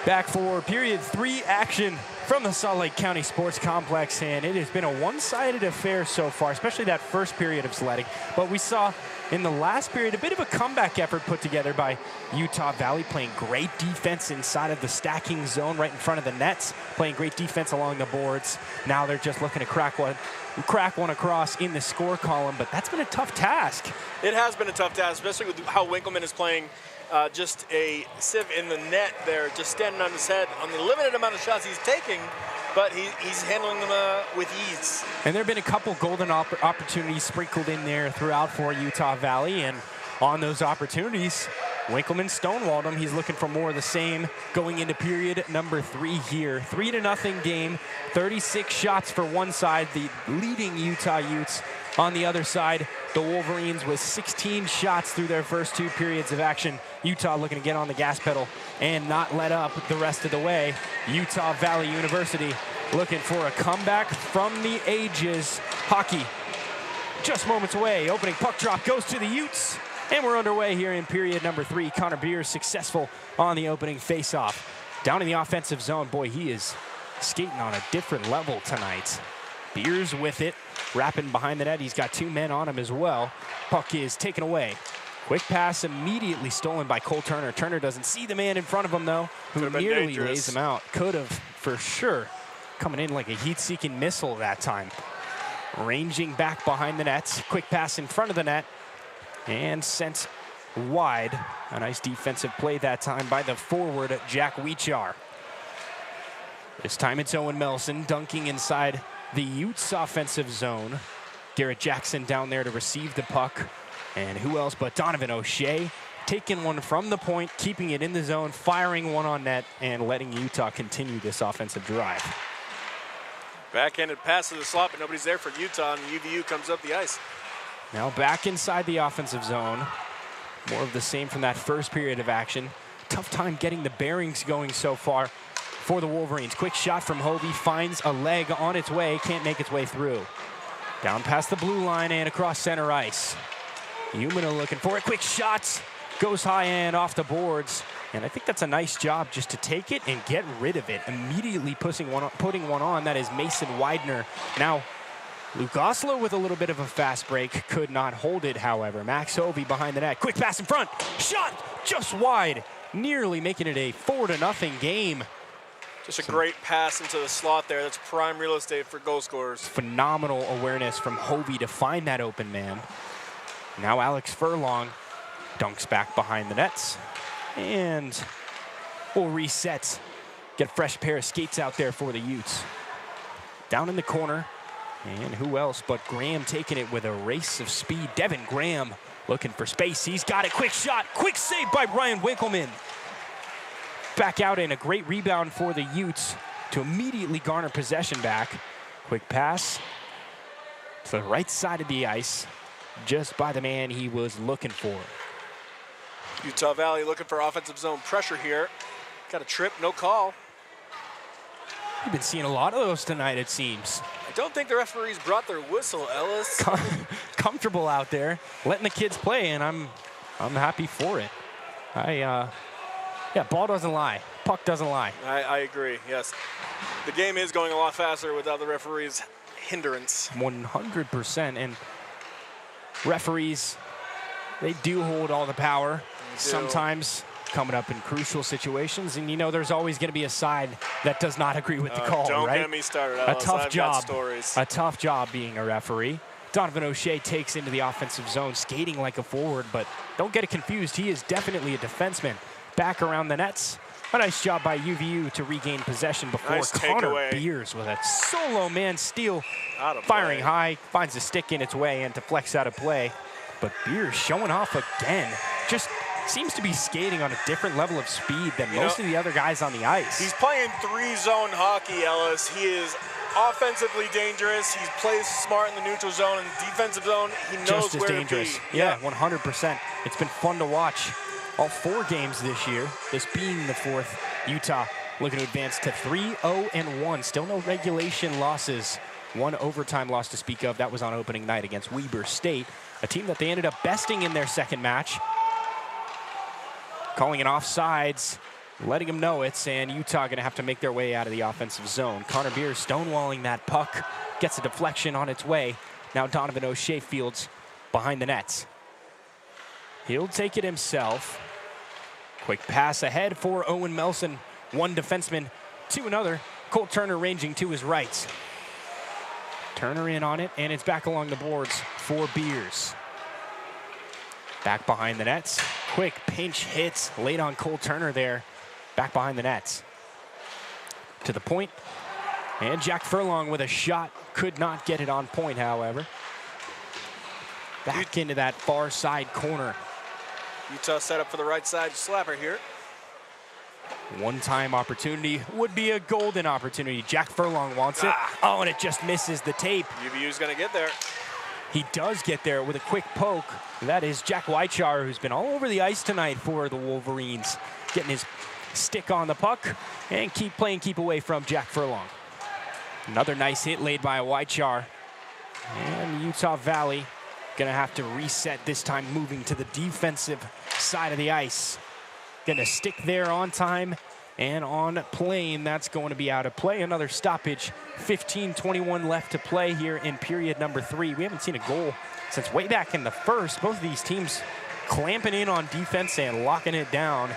Back for period 3 action from the Salt Lake County Sports Complex, and it has been a one-sided affair so far, especially that first period of sledding. But we saw in the last period a bit of a comeback effort put together by Utah Valley, playing great defense inside of the stacking zone right in front of the nets, playing great defense along the boards. Now they're just looking to crack one across in the score column, but that's been a tough task. It has been a tough task, especially with how Winkleman is playing just a sieve in the net there, just standing on his head on the limited amount of shots he's taking, but he's handling them with ease. And there have been a couple golden opportunities sprinkled in there throughout for Utah Valley, and on those opportunities, Winkleman stonewalled him. He's looking for more of the same going into period number 3 here. 3-0 game, 36 shots for one side, the leading Utah Utes. On the other side, the Wolverines with 16 shots through their first 2 periods of action. Utah looking to get on the gas pedal and not let up the rest of the way. Utah Valley University looking for a comeback from the ages. Hockey just moments away. Opening puck drop goes to the Utes. And we're underway here in period number 3. Connor Beers successful on the opening faceoff. Down in the offensive zone, boy, he is skating on a different level tonight. Beers with it, wrapping behind the net. He's got 2 men on him as well. Puck is taken away. Quick pass immediately stolen by Cole Turner. Turner doesn't see the man in front of him, though, who nearly lays him out. Could have, for sure, coming in like a heat-seeking missile that time. Ranging back behind the net. Quick pass in front of the net. And sent wide. A nice defensive play that time by the forward, Jack Weichar. This time it's Owen Melson dunking inside the Utes offensive zone. Garrett Jackson down there to receive the puck. And who else but Donovan O'Shea taking one from the point, keeping it in the zone, firing one on net, and letting Utah continue this offensive drive. Backhanded pass to the slot, but nobody's there for Utah, and UVU comes up the ice. Now back inside the offensive zone. More of the same from that first period of action. Tough time getting the bearings going so far for the Wolverines. Quick shot from Hovey, finds a leg on its way, can't make its way through. Down past the blue line and across center ice. Umino looking for it. Quick shot, goes high and off the boards. And I think that's a nice job just to take it and get rid of it. Immediately putting one on. That is Mason Widener. Now, Luke Oslo with a little bit of a fast break. Could not hold it, however. Max Hovey behind the net. Quick pass in front. Shot just wide. Nearly making it a 4-0 game. Just a great pass into the slot there. That's prime real estate for goal scorers. Phenomenal awareness from Hovey to find that open man. Now Alex Furlong dunks back behind the nets. And we'll reset. Get a fresh pair of skates out there for the Utes. Down in the corner. And who else but Graham taking it with a race of speed. Devin Graham looking for space. He's got it. Quick shot. Quick save by Brian Winkleman. Back out in a great rebound for the Utes to immediately garner possession back. Quick pass to the right side of the ice, just by the man he was looking for. Utah Valley looking for offensive zone pressure here. Got a trip, no call. We've been seeing a lot of those tonight, it seems. I don't think the referees brought their whistle, Ellis. Comfortable out there, letting the kids play, and I'm happy for it. Yeah, ball doesn't lie. Puck doesn't lie. I agree, yes. The game is going a lot faster without the referees' hindrance. 100%. And referees, they do hold all the power. Sometimes coming up in crucial situations. And, you know, there's always going to be a side that does not agree with the call, don't right? Get me started, Alice. A tough I've job. got stories. A tough job being a referee. Donovan O'Shea takes into the offensive zone, skating like a forward, but don't get it confused. He is definitely a defenseman. Back around the nets. A nice job by UVU to regain possession before Nice Connor takeaway. Beers with a solo man steal. Out of Firing play. high, finds the stick in its way and deflects out of play. But Beers showing off again. Just seems to be skating on a different level of speed than most of the other guys on the ice. He's playing 3-zone hockey, Ellis. He is offensively dangerous. He plays smart in the neutral zone and defensive zone. He knows just as where dangerous. to be. Yeah, 100%. It's been fun to watch. All 4 games this year, this being the 4th. Utah looking to advance to 3-0-1. Still no regulation losses. 1 overtime loss to speak of. That was on opening night against Weber State, a team that they ended up besting in their second match. Calling it offsides. letting them know it, and Utah going to have to make their way out of the offensive zone. Connor Beers stonewalling that puck, gets a deflection on its way. Now Donovan O'Shea fields behind the nets. He'll take it himself. Quick pass ahead for Owen Melson. One defenseman to another. Cole Turner ranging to his right. Turner in on it, and it's back along the boards for Beers. Back behind the nets. Quick pinch hits late on Cole Turner there. Back behind the nets. To the point. And Jack Furlong with a shot. Could not get it on point, however. Back into that far side corner. Utah set up for the right side slapper here. One-time opportunity would be a golden opportunity. Jack Furlong wants it. Oh, and it just misses the tape. UVU's going to get there. He does get there with a quick poke. That is Jack Weichar, who's been all over the ice tonight for the Wolverines. Getting his stick on the puck and keep away from Jack Furlong. Another nice hit laid by Weichar. And Utah Valley gonna have to reset this time, moving to the defensive side of the ice. Gonna stick there on time and on plane. That's going to be out of play. Another stoppage. 15:21 left to play here in period number 3. We haven't seen a goal since way back in the first. Both of these teams clamping in on defense and locking it down.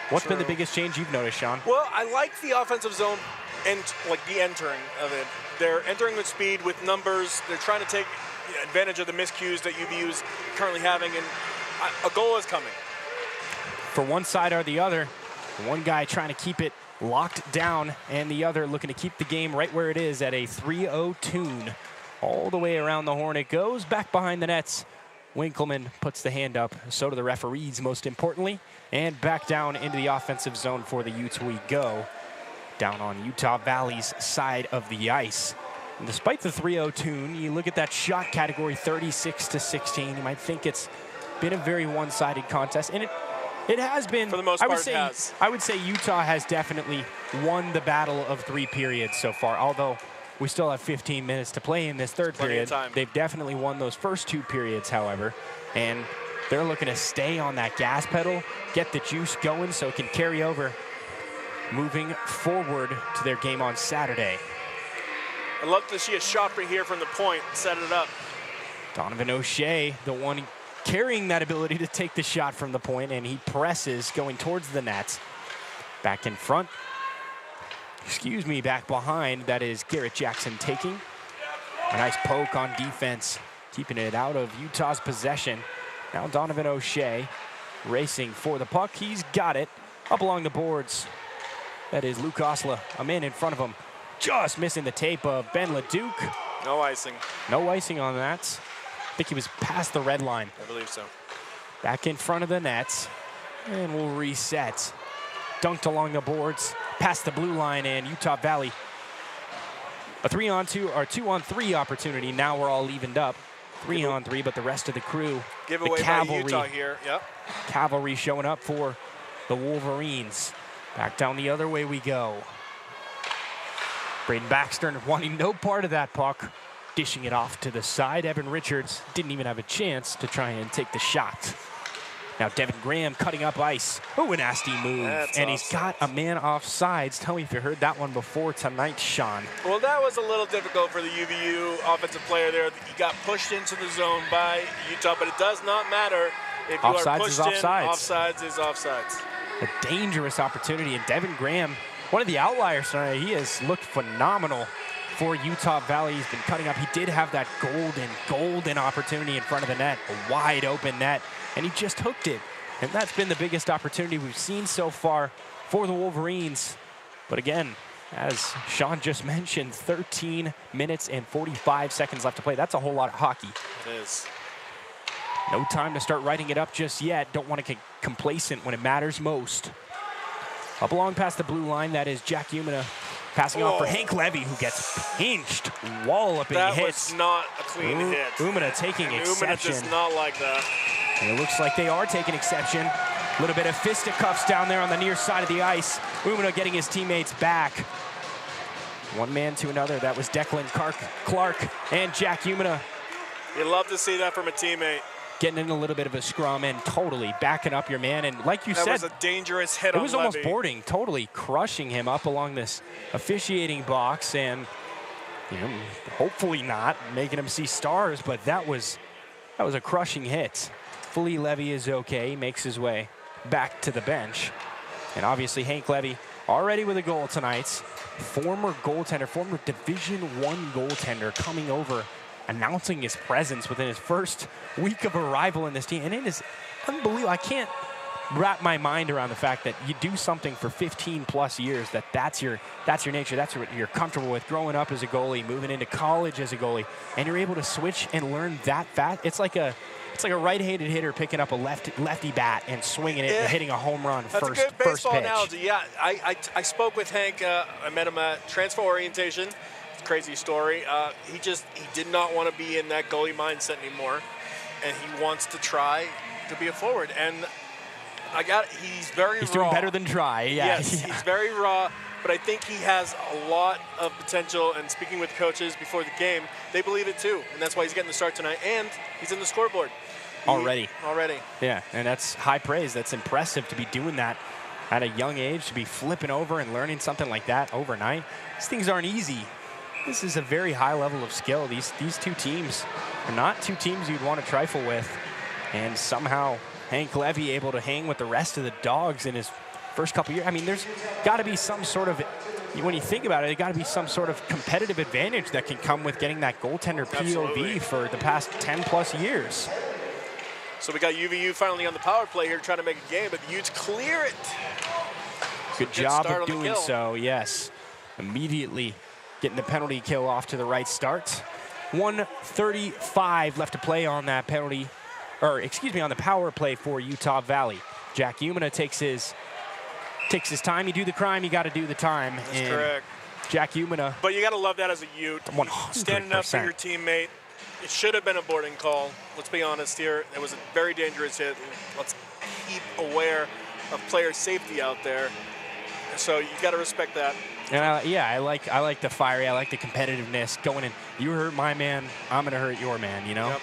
What's been the biggest change you've noticed, Sean? Well, I like the offensive zone and like the entering of it. They're entering with speed, with numbers. They're trying to take advantage of the miscues that UVU is currently having, and a goal is coming. For one side or the other, one guy trying to keep it locked down, and the other looking to keep the game right where it is at a 3-0 tune. All the way around the horn it goes, back behind the nets. Winkleman puts the hand up, so do the referees, most importantly, and back down into the offensive zone for the Utes we go. Down on Utah Valley's side of the ice. And despite the 3-0 tune, you look at that shot category, 36-16. You might think it's been a very one-sided contest, and it has been. For the most part, it has. I would say Utah has definitely won the battle of 3 periods so far, although we still have 15 minutes to play in this third period. They've definitely won those first 2 periods, however, and they're looking to stay on that gas pedal, get the juice going so it can carry over moving forward to their game on Saturday. I'd love to see a shot right here from the point, set it up. Donovan O'Shea, the one carrying that ability to take the shot from the point, and he presses going towards the net. Back in front. Excuse me, back behind. That is Garrett Jackson taking. A nice poke on defense, keeping it out of Utah's possession. Now Donovan O'Shea racing for the puck. He's got it up along the boards. That is Luke Osla, a man in front of him. Just missing the tape of Ben Leduc. No icing. No icing on that. I think he was past the red line. I believe so. Back in front of the nets, and we'll reset. Dunked along the boards, past the blue line, and Utah Valley. A 3-on-2 or 2-on-3 opportunity. Now we're all evened up. 3-on-3, but the rest of the crew, Giveaway the cavalry, by Utah here. Yep. Cavalry showing up for the Wolverines. Back down the other way we go. Braden Baxter wanting no part of that puck. Dishing it off to the side. Evan Richards didn't even have a chance to try and take the shot. Now Devin Graham cutting up ice. Oh, a nasty move. And he's got a man off sides. Tell me if you heard that one before tonight, Sean. Well, that was a little difficult for the UVU offensive player there. He got pushed into the zone by Utah, but it does not matter if you are pushed in. Offsides is offsides. A dangerous opportunity, and Devin Graham, one of the outliers tonight. He has looked phenomenal for Utah Valley. He's been cutting up. He did have that golden opportunity in front of the net, a wide open net, and he just hooked it. And that's been the biggest opportunity we've seen so far for the Wolverines. But again, as Sean just mentioned, 13 minutes and 45 seconds left to play. That's a whole lot of hockey. It is. No time to start writing it up just yet. Don't want to get complacent when it matters most. Up along past the blue line, that is Jack Umina passing off for Hank Levy, who gets pinched, walloping hits. That was not a clean hit. Umina taking exception. Umina does not like that. And it looks like they are taking exception. A little bit of fisticuffs down there on the near side of the ice. Umina getting his teammates back. One man to another. That was Declan Clark and Jack Umina. You love to see that from a teammate. getting in a little bit of a scrum and totally backing up your man. And like you said, that was a dangerous hit. It was almost boarding, totally crushing him up along this officiating box, and hopefully not making him see stars. But that was a crushing hit. Fully Levy is okay. He makes his way back to the bench, and obviously Hank Levy already with a goal tonight. Former goaltender, former Division I goaltender, coming over, announcing his presence within his first week of arrival in this team. And it is unbelievable. I can't wrap my mind around the fact that you do something for 15 plus years, that's your nature, that's what you're comfortable with, growing up as a goalie, moving into college as a goalie, and you're able to switch and learn that fast. It's like a right-handed hitter picking up a lefty bat and swinging it and hitting a home run That's first a good baseball pitch. analogy. Yeah, I spoke with Hank. I met him at transfer orientation. Crazy story. He did not want to be in that goalie mindset anymore, and he wants to try to be a forward. And he's very raw. He's doing better than try. Yeah. Yes, he's very raw, but I think he has a lot of potential. And speaking with coaches before the game, they believe it too, and that's why he's getting the start tonight. And he's in the scoreboard. Already. Yeah, and that's high praise. That's impressive to be doing that at a young age, to be flipping over and learning something like that overnight. These things aren't easy. This is a very high level of skill. These two teams are not two teams you'd want to trifle with. And somehow Hank Levy able to hang with the rest of the dogs in his first couple years. I mean, there's got to be some sort of, when you think about it, there's got to be some sort of competitive advantage that can come with getting that goaltender POV Absolutely. for the past 10 plus years. So we got UVU finally on the power play here trying to make a game, but the Utes clear it. Good job of doing so, yes. Immediately getting the penalty kill off to the right start. 1:35 left to play on that penalty, on the power play for Utah Valley. Jack Umina takes his time. You do the crime, you got to do the time. That's correct. Jack Umina. But you got to love that as a Ute. 100%. Standing up for your teammate. It should have been a boarding call. Let's be honest here. It was a very dangerous hit. Let's keep aware of player safety out there. So you got to respect that. And I like the fiery. I like the competitiveness going in. You hurt my man, I'm gonna hurt your man. Yep.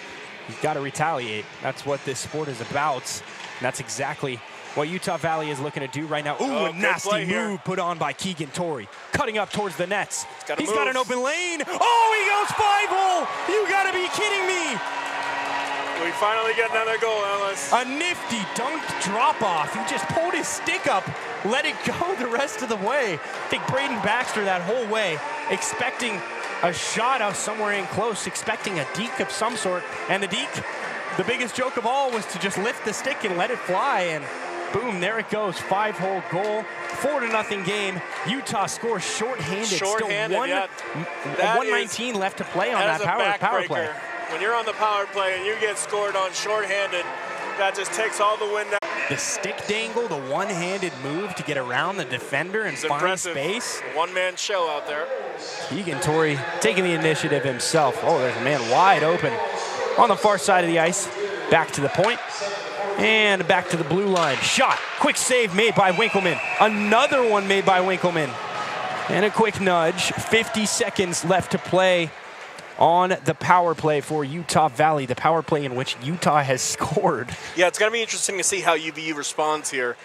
You've got to retaliate. That's what this sport is about. And that's exactly what Utah Valley is looking to do right now. Ooh, a nasty move put on by Keegan Torrey. Cutting up towards the nets. He's got an open lane. Oh, he goes 5-hole. You got to be kidding me. We finally get another goal, Ellis. A nifty dunk drop-off. He just pulled his stick up, let it go the rest of the way. I think Braden Baxter that whole way, expecting a shot out somewhere in close, expecting a deke of some sort. And the deke, the biggest joke of all, was to just lift the stick and let it fly. And boom, there it goes. 5-hole goal. 4-0 game. Utah scores shorthanded. Still 1:19 left to play on that power play. When you're on the power play and you get scored on shorthanded, that just takes all the wind out. The stick dangle, the one-handed move to get around the defender and find space. One-man show out there. Keegan Torrey taking the initiative himself. Oh, there's a man wide open on the far side of the ice. Back to the point. And back to the blue line. Shot. Quick save made by Winkleman. Another one made by Winkleman. And a quick nudge. 50 seconds left to play on the power play for Utah Valley, the power play in which Utah has scored. Yeah, it's going to be interesting to see how UVU responds here.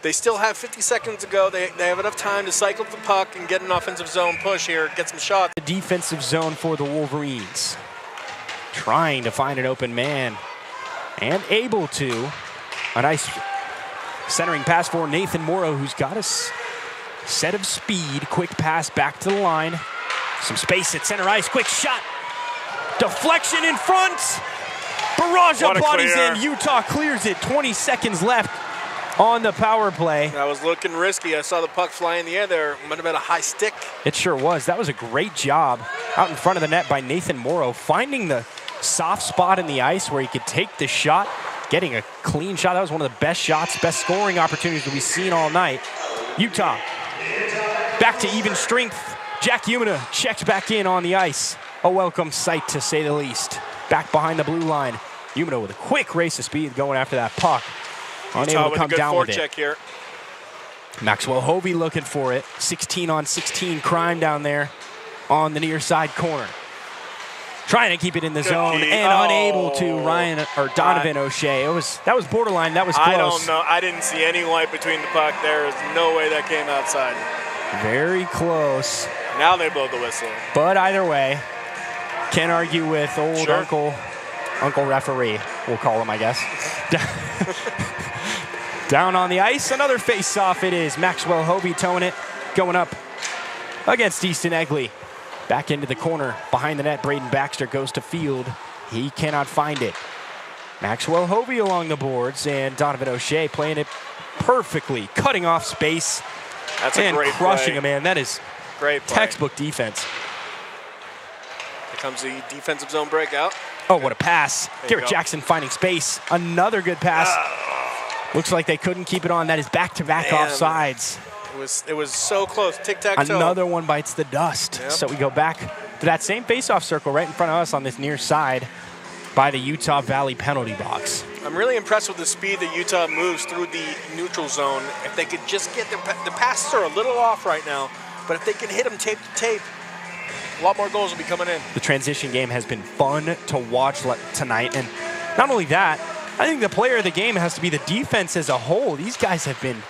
They still have 50 seconds to go. They have enough time to cycle the puck and get an offensive zone push here, get some shots. The defensive zone for the Wolverines. Trying to find an open man and able to. A nice centering pass for Nathan Morrow, who's got a set of speed. Quick pass back to the line. Some space at center ice. Quick shot. Deflection in front. Barrage of bodies in. Utah clears it. 20 seconds left on the power play. That was looking risky. I saw the puck fly in the air there. Might have been a high stick. It sure was. That was a great job out in front of the net by Nathan Morrow, finding the soft spot in the ice where he could take the shot, getting a clean shot. That was one of the best shots, best scoring opportunities that we've seen all night. Utah back to even strength. Jack Umina checks back in on the ice. A welcome sight, to say the least. Back behind the blue line. Umina with a quick race of speed going after that puck. Unable to come down with it. Here. Maxwell Hovey looking for it. 16-on-16 crime down there on the near side corner. Trying to keep it in the zone key. and Oh. unable to. Donovan O'Shea. That was borderline. That was close. I don't know. I didn't see any light between the puck. There is no way that came outside. Very close. Now they blow the whistle. But either way, can't argue with old Sure. Uncle referee, we'll call him, I guess. Down on the ice, another face-off it is. Maxwell Hovey towing it, going up against Easton Egley. Back into the corner, behind the net, Braden Baxter goes to field. He cannot find it. Maxwell Hovey along the boards, and Donovan O'Shea playing it perfectly, cutting off space. That's a and great crushing play. a man. That is Great play. textbook defense. Here comes the defensive zone breakout. Oh, what a pass. There you Garrett go. Jackson finding space. Another good pass. Looks like they couldn't keep it on. That is back-to-back Man. offsides. It was so close. Tic-tac-toe. Another one bites the dust. Yep. So we go back to that same face-off circle right in front of us on this near side by the Utah Valley penalty box. I'm really impressed with the speed that Utah moves through the neutral zone. If they could just get the passes are a little off right now, but if they can hit them tape to tape, a lot more goals will be coming in. The transition game has been fun to watch tonight. And not only that, I think the player of the game has to be the defense as a whole. These guys have been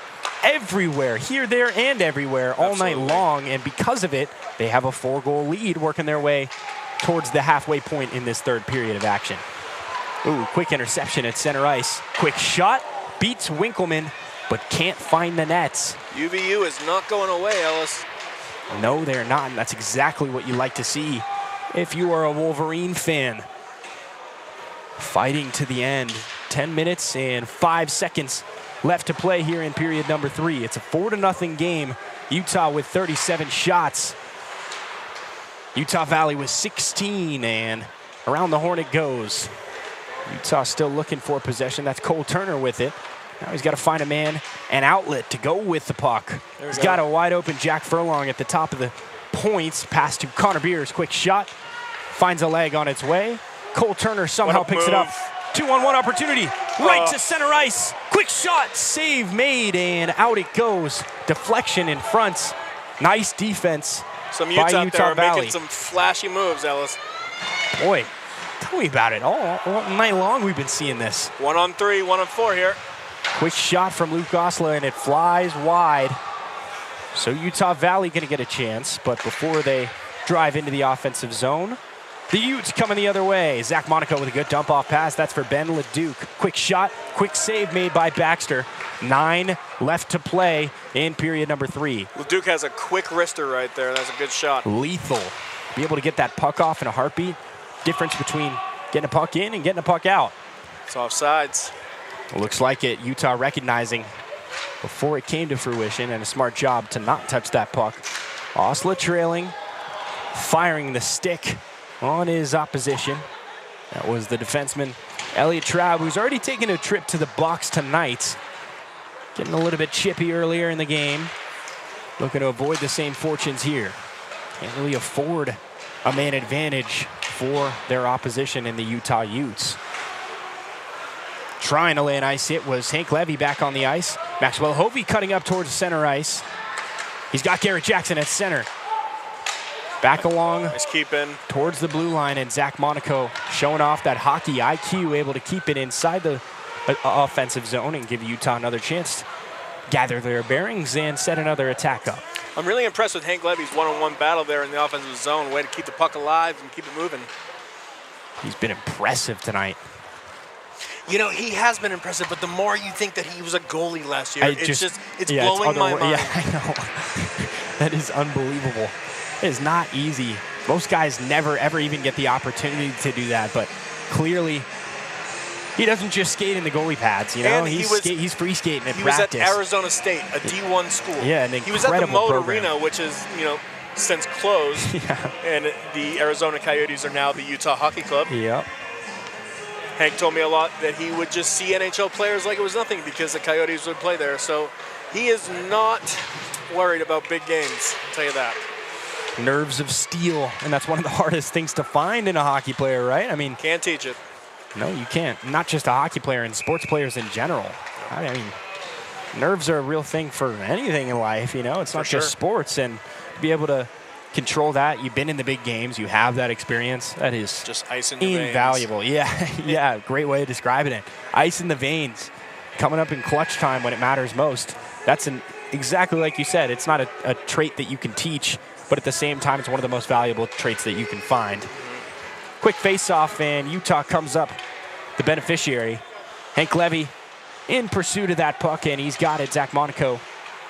everywhere, here, there, and everywhere all Absolutely. night long. And because of it, they have a 4-goal lead working their way towards the halfway point in this third period of action. Ooh, quick interception at center ice. Quick shot, beats Winkleman, but can't find the nets. UVU is not going away, Ellis. No, they're not, and that's exactly what you like to see if you are a Wolverine fan. Fighting to the end. 10 minutes and 5 seconds left to play here in period number 3. It's a 4-0 game. Utah with 37 shots. Utah Valley with 16, and around the horn it goes. Utah still looking for possession. That's Cole Turner with it. Now he's got to find a man, an outlet to go with the puck. He's got a wide open Jack Furlong at the top of the points. Pass to Connor Beers. Quick shot. Finds a leg on its way. Cole Turner somehow picks it up. 2-on-1 opportunity. Right to center ice. Quick shot. Save made, and out it goes. Deflection in front. Nice defense Some by Utes out Utah there are Valley. making some flashy moves, Ellis. Boy, tell me about it. All night long we've been seeing this. 1-on-3, 1-on-4 here. Quick shot from Luke Gosla, and it flies wide. So Utah Valley going to get a chance, but before they drive into the offensive zone, the Utes coming the other way. Zach Monaco with a good dump-off pass. That's for Ben Leduc. Quick shot, quick save made by Baxter. 9 left to play in period number 3. Leduc has a quick wrister right there. That's a good shot. Lethal. Be able to get that puck off in a heartbeat. Difference between getting a puck in and getting a puck out. It's offsides. Looks like it. Utah recognizing before it came to fruition, and a smart job to not touch that puck. Osla trailing, firing the stick on his opposition. That was the defenseman, Elliot Traub, who's already taken a trip to the box tonight. Getting a little bit chippy earlier in the game. Looking to avoid the same fortunes here. Can't really afford a man advantage for their opposition in the Utah Utes. Trying to lay an ice hit was Hank Levy back on the ice. Maxwell Hovey cutting up towards center ice. He's got Garrett Jackson at center. Back along Nice keep in. towards the blue line, and Zach Monaco showing off that hockey IQ, able to keep it inside the offensive zone and give Utah another chance to gather their bearings and set another attack up. I'm really impressed with Hank Levy's one-on-one battle there in the offensive zone. Way to keep the puck alive and keep it moving. He's been impressive tonight. You know, he has been impressive, but the more you think that he was a goalie last year, it's yeah, blowing my mind. Yeah, I know. That is unbelievable. It is not easy. Most guys never, ever even get the opportunity to do that, but clearly he doesn't just skate in the goalie pads, you know? And He's free skating at He practice. was at Arizona State, a D1 school. Yeah, an He was at the incredible Mold program. Arena, which is, since closed. Yeah. And the Arizona Coyotes are now the Utah Hockey Club. Yep. Hank told me a lot that he would just see NHL players like it was nothing because the Coyotes would play there. So he is not worried about big games, I'll tell you that. Nerves of steel, and that's one of the hardest things to find in a hockey player, right? I mean, Can't teach it. no, you can't. Not just a hockey player, and sports players in general. I mean, nerves are a real thing for anything in life, you know? It's not sure. just sports, and to be able to control that. You've been in the big games. You have that experience. That is just ice in your invaluable. veins. Yeah, great way of describing it. Ice in the veins, coming up in clutch time when it matters most. That's exactly like you said. It's not a trait that you can teach, but at the same time, it's one of the most valuable traits that you can find. Quick face-off, and Utah comes up the beneficiary. Hank Levy in pursuit of that puck, and he's got it. Zach Monaco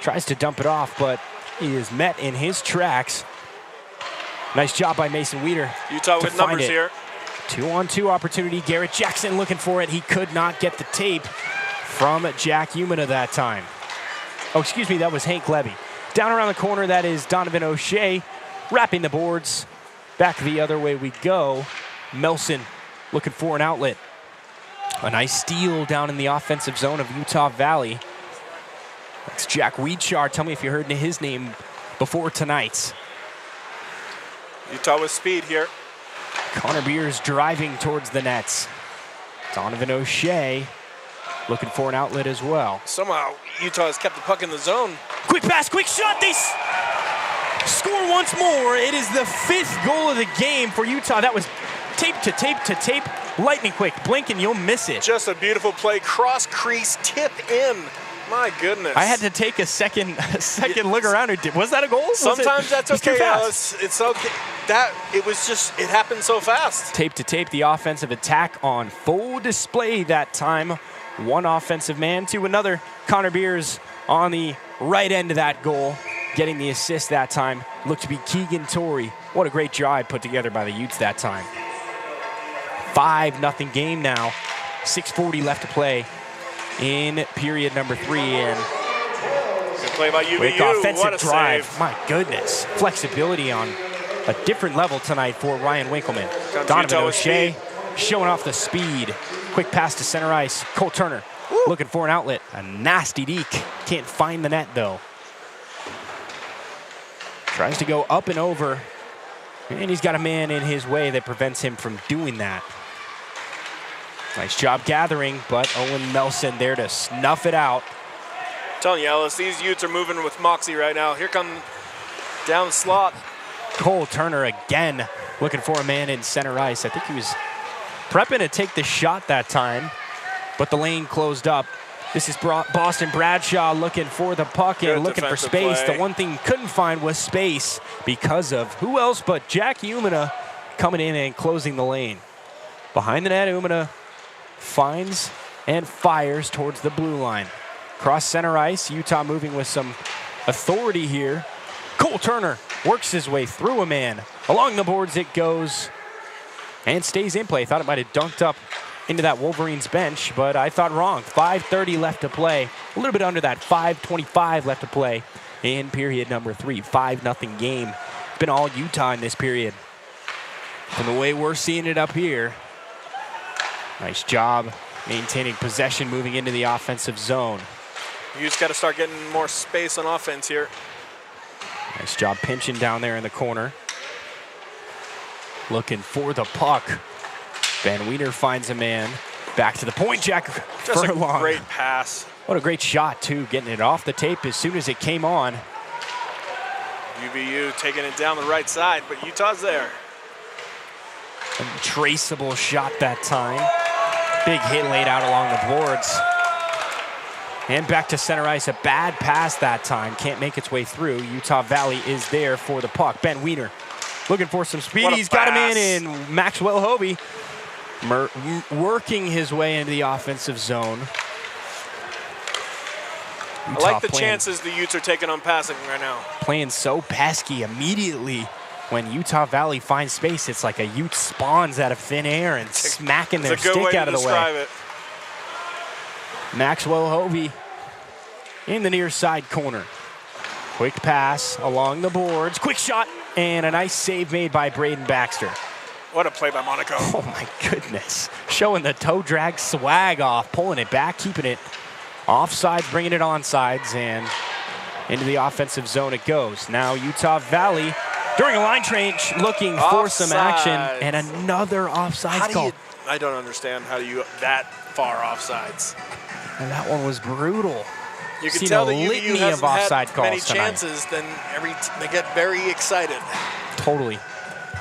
tries to dump it off, but he is met in his tracks. Nice job by Mason Weeder. Utah with numbers here. 2-on-2 opportunity. Garrett Jackson looking for it. He could not get the tape from Jack Umina that time. Oh, excuse me, that was Hank Levy. Down around the corner, that is Donovan O'Shea wrapping the boards. Back the other way we go. Melson looking for an outlet. A nice steal down in the offensive zone of Utah Valley. That's Jack Weedchar. Tell me if you heard his name before tonight. Utah with speed here. Connor Beers driving towards the nets. Donovan O'Shea looking for an outlet as well. Somehow Utah has kept the puck in the zone. Quick pass, quick shot. They score once more. It is the 5th goal of the game for Utah. That was tape to tape to tape. Lightning quick. Blink and you'll miss it. Just a beautiful play. Cross crease, tip in. My goodness. I had to take a second look around. Was that a goal? Sometimes that's okay, Alice. It's okay. It happened so fast. Tape to tape, the offensive attack on full display that time. One offensive man to another. Connor Beers on the right end of that goal, getting the assist that time. Looked to be Keegan Torrey. What a great drive put together by the Utes that time. 5-0 game now. 6:40 left to play in period number 3. And good play by UVU. quick offensive what a drive. save. My goodness. Flexibility on a different level tonight for Ryan Winkleman. Donovan O'Shea showing off the speed. Quick pass to center ice. Cole Turner looking for an outlet. A nasty deke. Can't find the net, though. Tries to go up and over. And he's got a man in his way that prevents him from doing that. Nice job gathering, but Owen Melson there to snuff it out. I'm telling you, Ellis, these Utes are moving with moxie right now. Here come down the slot. Cole Turner again looking for a man in center ice. I think he was prepping to take the shot that time, but the lane closed up. This is Boston Bradshaw looking for the puck and looking for space. Play. The one thing he couldn't find was space because of who else but Jack Umina coming in and closing the lane. Behind the net, Umina finds and fires towards the blue line. Cross center ice, Utah moving with some authority here. Cole Turner works his way through a man. Along the boards it goes and stays in play. Thought it might have dunked up into that Wolverines bench, but I thought wrong. 5:30 left to play. A little bit under that, 5:25 left to play in period number 3. 5-0 game. It's been all Utah in this period. From the way we're seeing it up here, nice job maintaining possession, moving into the offensive zone. You just got to start getting more space on offense here. Nice job pinching down there in the corner. Looking for the puck. Van Wiener finds a man. Back to the point, Jack Just Furlong. a great pass. What a great shot, too, getting it off the tape as soon as it came on. UVU taking it down the right side, but Utah's there. Untraceable shot that time. Big hit laid out along the boards. And back to center ice. A bad pass that time. Can't make its way through. Utah Valley is there for the puck. Ben Wiener looking for some speed. He's got a man in. Maxwell Hovey working his way into the offensive zone. I like the chances the Utes are taking on passing right now. Playing so pesky immediately. When Utah Valley finds space, it's like a Ute spawns out of thin air and smacking their stick out of the way. Maxwell Hovey in the near side corner. Quick pass along the boards. Quick shot and a nice save made by Braden Baxter. What a play by Monaco. Oh my goodness. Showing the toe drag swag off, pulling it back, keeping it offsides, bringing it onsides, and into the offensive zone it goes. Now Utah Valley during a line change looking for some action, and another offsides call. I don't understand how you that far offsides. And that one was brutal. You can seen tell a that UVU litany hasn't of offside had calls many tonight. chances, then they get very excited. Totally.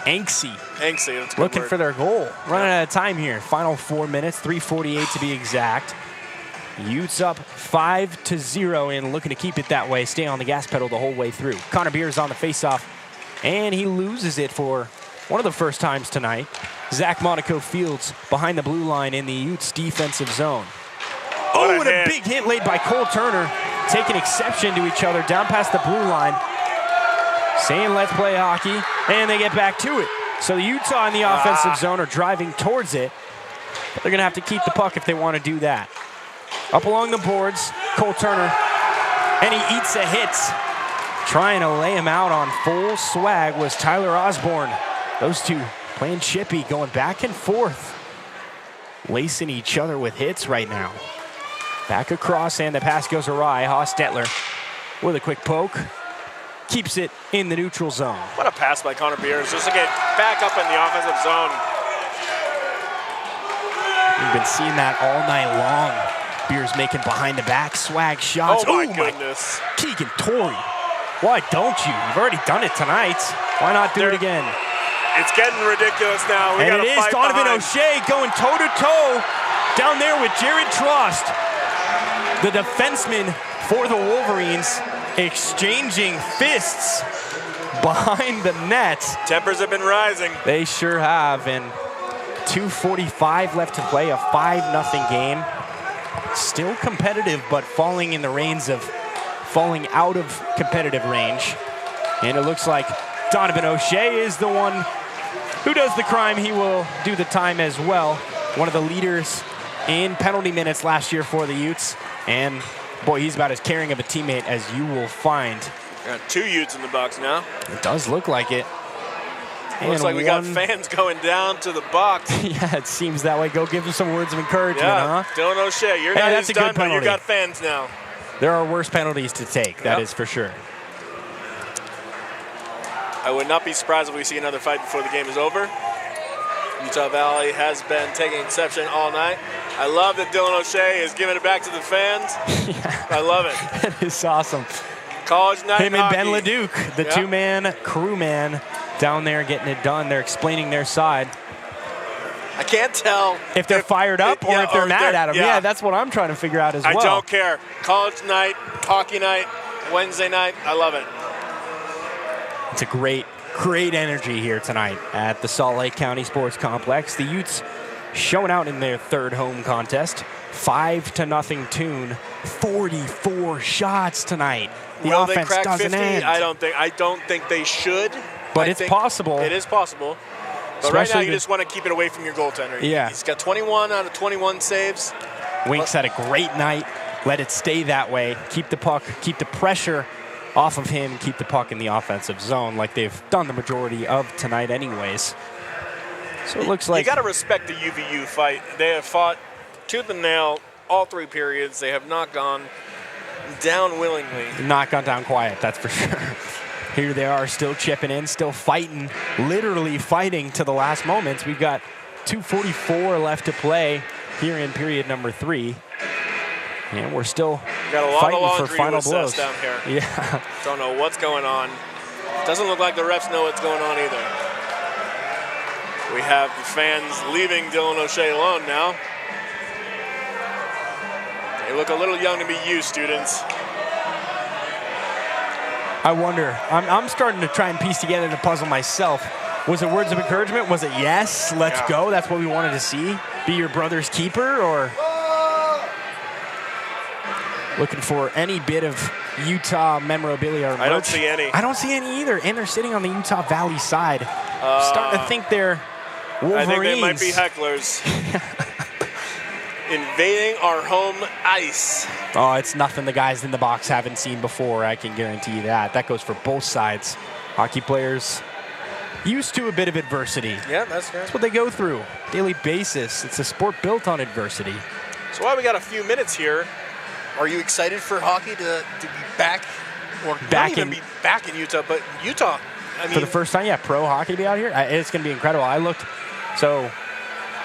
Angsty. Angsty, that's a good Looking word. for their goal. Running out of time here. Final 4 minutes, 3:48 to be exact. Utes up 5-0 and looking to keep it that way. Stay on the gas pedal the whole way through. Connor Beers on the faceoff, and he loses it for one of the first times tonight. Zach Monaco Fields behind the blue line in the Utes defensive zone. What a and a hit. big hit laid by Cole Turner, taking exception to each other down past the blue line, saying let's play hockey, and they get back to it. So the Utah in the offensive zone are driving towards it, but they're going to have to keep the puck if they want to do that. Up along the boards, Cole Turner, and he eats a hit. Trying to lay him out on full swag was Tyler Osborne. Those two playing chippy, going back and forth, lacing each other with hits right now. Back across, and the pass goes awry. Haas Detler with a quick poke. Keeps it in the neutral zone. What a pass by Connor Beers, just to get back up in the offensive zone. We've been seeing that all night long. Beers making behind-the-back swag shots. Oh, my goodness. Keegan Torrey. Why don't you? You've already done it tonight. Why not do it again? It's getting ridiculous now. We And gotta it is fight Donovan behind. O'Shea going toe-to-toe down there with Jared Trost. The defenseman for the Wolverines exchanging fists behind the net. Tempers have been rising. They sure have, and 2:45 left to play, a 5-0 game. Still competitive, but falling out of competitive range. And it looks like Donovan O'Shea is the one who does the crime. He will do the time as well. One of the leaders in penalty minutes last year for the Utes. And boy, he's about as caring of a teammate as you will find. Got 2 Utes in the box now. It does look like it. Looks like we got fans going down to the box. Yeah, it seems that way. Go give them some words of encouragement, Yeah, huh? Dylan O'Shea, you're Hey, not that's as a good done, but you penalty. got fans now. There are worse penalties to take, that is for sure. I would not be surprised if we see another fight before the game is over. Utah Valley has been taking exception all night. I love that Dylan O'Shea is giving it back to the fans. I love it. That is awesome. College night Him and hockey. Ben LeDuc, the two-man crewman down there getting it done. They're explaining their side. I can't tell If they're fired up or if they're mad at him. yeah. Yeah, that's what I'm trying to figure out as well. I don't care. College night, hockey night, Wednesday night. I love it. It's a great energy here tonight at the Salt Lake County Sports Complex. The Utes showing out in their third home contest. 5-0 tune. 44 shots tonight. The Will they offense crack doesn't 50? end. I don't think they should. But I it's think possible. It is possible. But right now, Especially you just want to keep it away from your goaltender. Yeah. He's got 21 out of 21 saves. Winks had a great night. Let it stay that way. Keep the puck, keep the pressure off of him, keep the puck in the offensive zone like they've done the majority of tonight anyways. So it looks like... You got to respect the UVU fight. They have fought tooth and nail all 3 periods. They have not gone down willingly. Not gone down quiet, that's for sure. Here they are still chipping in, still fighting, literally fighting to the last moments. We've got 2:44 left to play here in period number 3. And we're still Got a lot fighting of for laundry final to blows. assess down here. Yeah. Don't know what's going on. Doesn't look like the refs know what's going on either. We have the fans leaving Dylan O'Shea alone now. They look a little young to be you, students. I wonder. I'm starting to try and piece together the puzzle myself. Was it words of encouragement? Was it yes, let's go? That's what we wanted to see. Be your brother's keeper, or looking for any bit of Utah memorabilia or merch? I don't see any. I don't see any either. And they're sitting on the Utah Valley side. Starting to think they're Wolverines. I think they might be hecklers. Invading our home ice. Oh, it's nothing the guys in the box haven't seen before. I can guarantee you that. That goes for both sides. Hockey players used to a bit of adversity. Yeah, that's fair. That's what they go through daily basis. It's a sport built on adversity. So while we got a few minutes here, are you excited for hockey to be back? Or Back not even in- be back in Utah, but Utah. I mean, For the first time, yeah, pro hockey to be out here. It's going to be incredible. I looked, so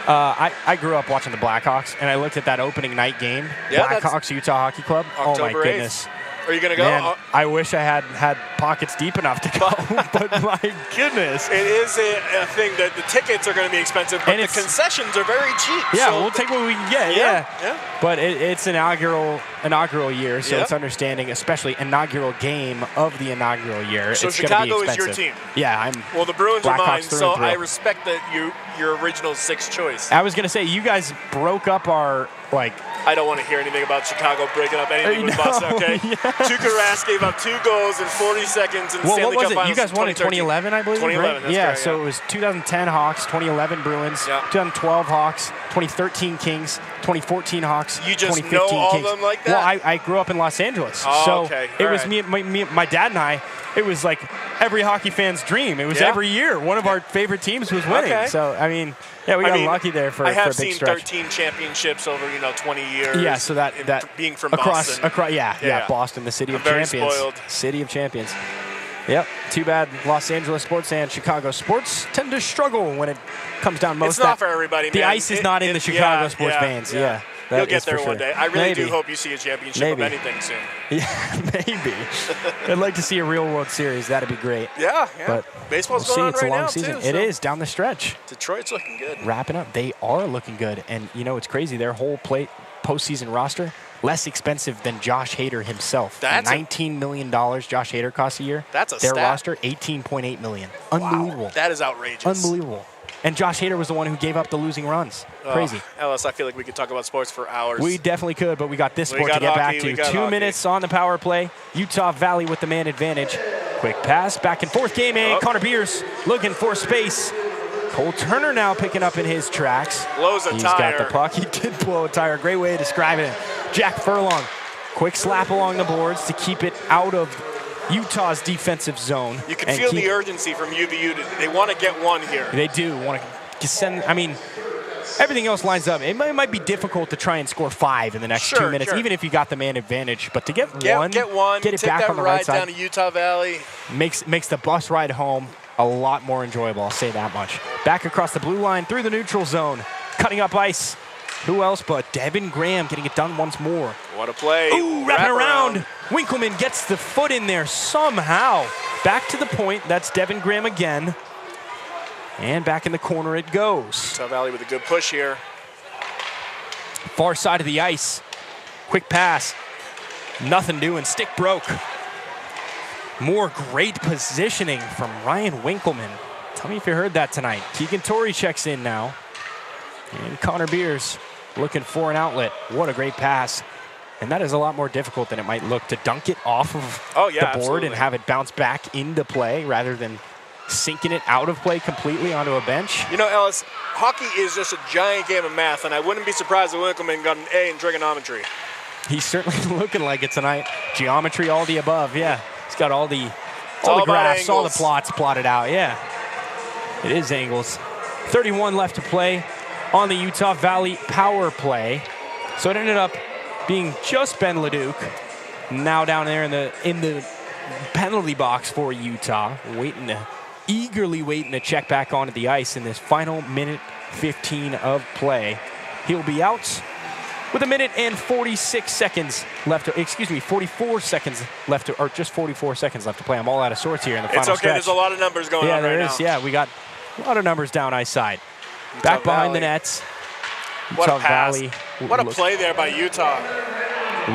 I grew up watching the Blackhawks, and I looked at that opening night game. Yeah, Blackhawks Utah Hockey Club. Oh my October 8th. goodness. Are you going to go? Man, I wish I had pockets deep enough to go, but my goodness. It is a thing that the tickets are going to be expensive, but the concessions are very cheap. Yeah, so we'll take what we can get. Yeah. But it's inaugural year, so it's understanding, especially inaugural game of the inaugural year. So it's Chicago be is your team. Yeah, Well, the Bruins are mine, so through. I respect that your original sixth choice. I was gonna say you guys broke up our I don't want to hear anything about Chicago breaking up anything with Boston, okay? Tuukka Rask gave up 2 goals in 40 seconds in the Stanley Cup Finals. You guys won in 2011, I believe, 2011, right? that's so it was 2010 Hawks, 2011 Bruins, 2012 Hawks, 2013 Kings, 2014 Hawks, You just 2015 know all Kings. of them like that? Well, I grew up in Los Angeles. Oh, so okay. it All was right. my dad and I, it was like every hockey fan's dream. It was every year. One of our favorite teams was winning. Okay. So, I mean, we got lucky there for a big stretch. I have seen 13 championships over, 20 years. Yeah, so that being from across, Boston. Boston, the city of very champions. spoiled. City of champions. Yep. Too bad Los Angeles sports and Chicago sports tend to struggle when it comes down most. It's not for everybody, man. The ice is not in the Chicago sports veins. Yeah. You'll get there one day. I really do Maybe. hope you see a championship of anything soon. Yeah, maybe. I'd like to see a real World Series. That'd be great. Yeah. But baseball's we'll going on it's right a long now, season. too. It is down the stretch. Detroit's looking good. Wrapping up. They are looking good. And, it's crazy. Their whole postseason roster, less expensive than Josh Hader himself. That's $19 million Josh Hader costs a year. That's a Their stat. roster, $18.8 million. Unbelievable. Wow, that is outrageous. Unbelievable. And Josh Hader was the one who gave up the losing runs. Crazy. Ellis, I feel like we could talk about sports for hours. We definitely could, but we got this sport got to get hockey, back we to. got 2 hockey. minutes on the power play. Utah Valley with the man advantage. Quick pass, back and forth game, and Connor Beers looking for space. Cole Turner now picking up in his tracks. Blows a He's tire. got the puck. He did blow a tire. Great way to describe it. Jack Furlong, quick slap along the boards to keep it out of Utah's defensive zone. You can feel the urgency from UVU. They want to get one here. They do want to send. I mean, everything else lines up. It might be difficult to try and score 5 in the next 2 minutes, even if you got the man advantage. But to get one, get it take back that on the right ride down side, to Utah Valley. makes the bus ride home a lot more enjoyable. I'll say that much. Back across the blue line through the neutral zone, cutting up ice. Who else but Devin Graham getting it done once more. What a play. Ooh, wrapping around. Winkleman gets the foot in there somehow. Back to the point. That's Devin Graham again. And back in the corner it goes. Utah Valley with a good push here. Far side of the ice. Quick pass. Nothing doing. Stick broke. More great positioning from Ryan Winkleman. Tell me if you heard that tonight. Keegan Torrey checks in now. And Connor Beers looking for an outlet. What a great pass. And that is a lot more difficult than it might look to dunk it off of the board and have it bounce back into play rather than sinking it out of play completely onto a bench. Ellis, hockey is just a giant game of math, and I wouldn't be surprised if Winkleman got an A in trigonometry. He's certainly looking like it tonight. Geometry, all the above, yeah. He's got all the all graphs, all the angles. plots plotted out, yeah. It is angles. 31 left to play on the Utah Valley power play. So it ended up being just Ben Leduc. Now down there in the penalty box for Utah, eagerly waiting to check back onto the ice in this final minute 15 of play. He'll be out with 1 minute and 46 seconds left. 44 seconds left, or just 44 seconds left to play. I'm all out of sorts here in the final stretch. It's okay. There's a lot of numbers going on right now. Yeah, there is. Yeah, we got a lot of numbers down ice side. Back behind the nets. What Utah a pass. Valley. What a play there by Utah.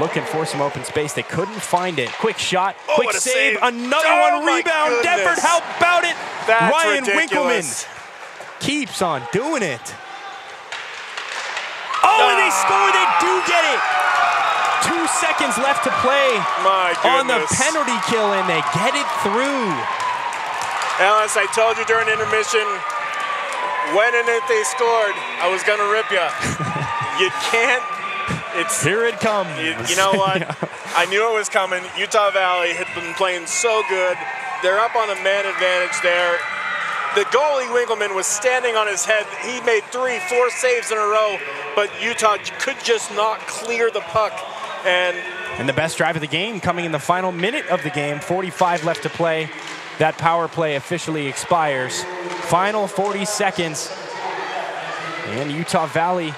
Looking for some open space. They couldn't find it. Quick shot. Quick what a save. save. Another Oh, one. my Rebound. goodness. Defford, how about it? That's Ryan ridiculous. Winkleman keeps on doing it. Oh, and they score. They do get it. 2 seconds left to play on the penalty kill, and they get it through. Ellis, I told you during intermission, when and if they scored, I was going to rip you. You can't. Here it comes. You know what? I knew it was coming. Utah Valley had been playing so good. They're up on a man advantage there. The goalie, Winkleman, was standing on his head. He made 3-4 saves in a row, but Utah could just not clear the puck. And the best drive of the game coming in the final minute of the game. 45 left to play. That power play officially expires. Final 40 seconds. And Utah Valley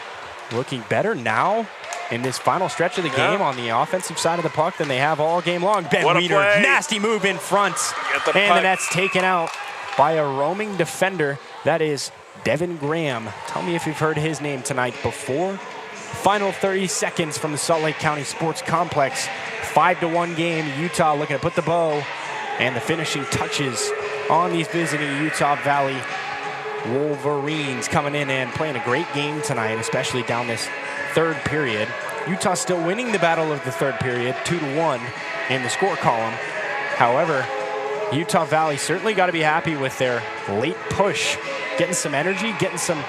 looking better now in this final stretch of the game on the offensive side of the puck than they have all game long. Ben Wiener, nasty move in front. And the net's taken out by a roaming defender. That is Devin Graham. Tell me if you've heard his name tonight before. Final 30 seconds from the Salt Lake County Sports Complex. 5-1 game. Utah looking to put the bow and the finishing touches on these visiting Utah Valley Wolverines, coming in and playing a great game tonight, especially down this third period. Utah still winning the battle of the third period, 2-1 in the score column. However, Utah Valley certainly got to be happy with their late push, getting some energy, getting some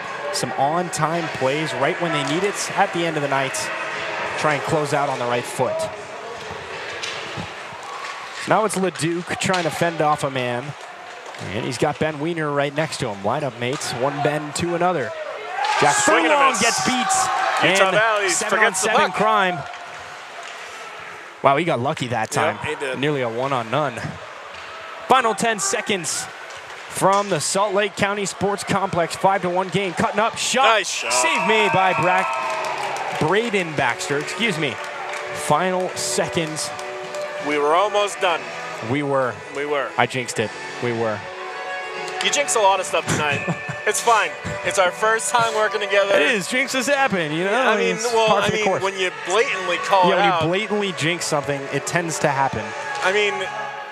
on-time plays right when they need it at the end of the night. Try and close out on the right foot. Now it's LeDuc trying to fend off a man. And he's got Ben Wiener right next to him. Lineup mates, one Ben to another. Jack Furlong gets beat. Utah and Valley 7-on-7 crime. Wow, he got lucky that time. Yep, he did. Nearly a one-on-none. Final 10 seconds from the Salt Lake County Sports Complex. 5-1 game. Cutting up. Shot. Nice shot. Saved me by Braden Baxter. Excuse me. Final seconds. We were almost done. We were. I jinxed it. We were. You jinx a lot of stuff tonight. It's fine. It's our first time working together. It is. Jinxes happen, you know? I mean, when you blatantly call it out. When you blatantly jinx something, it tends to happen. I mean,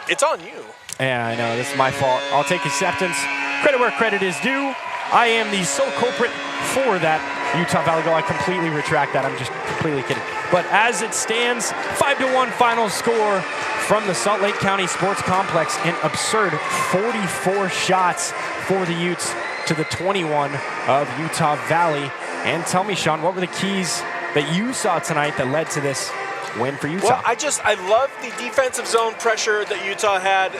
it's on you. Yeah, I know. This is my fault. I'll take acceptance. Credit where credit is due. I am the sole culprit for that Utah Valley goal. I completely retract that. I'm just completely kidding. But as it stands, 5-1 final score from the Salt Lake County Sports Complex. An absurd 44 shots for the Utes to the 21 of Utah Valley. And tell me, Sean, what were the keys that you saw tonight that led to this win for Utah? Well, I love the defensive zone pressure that Utah had.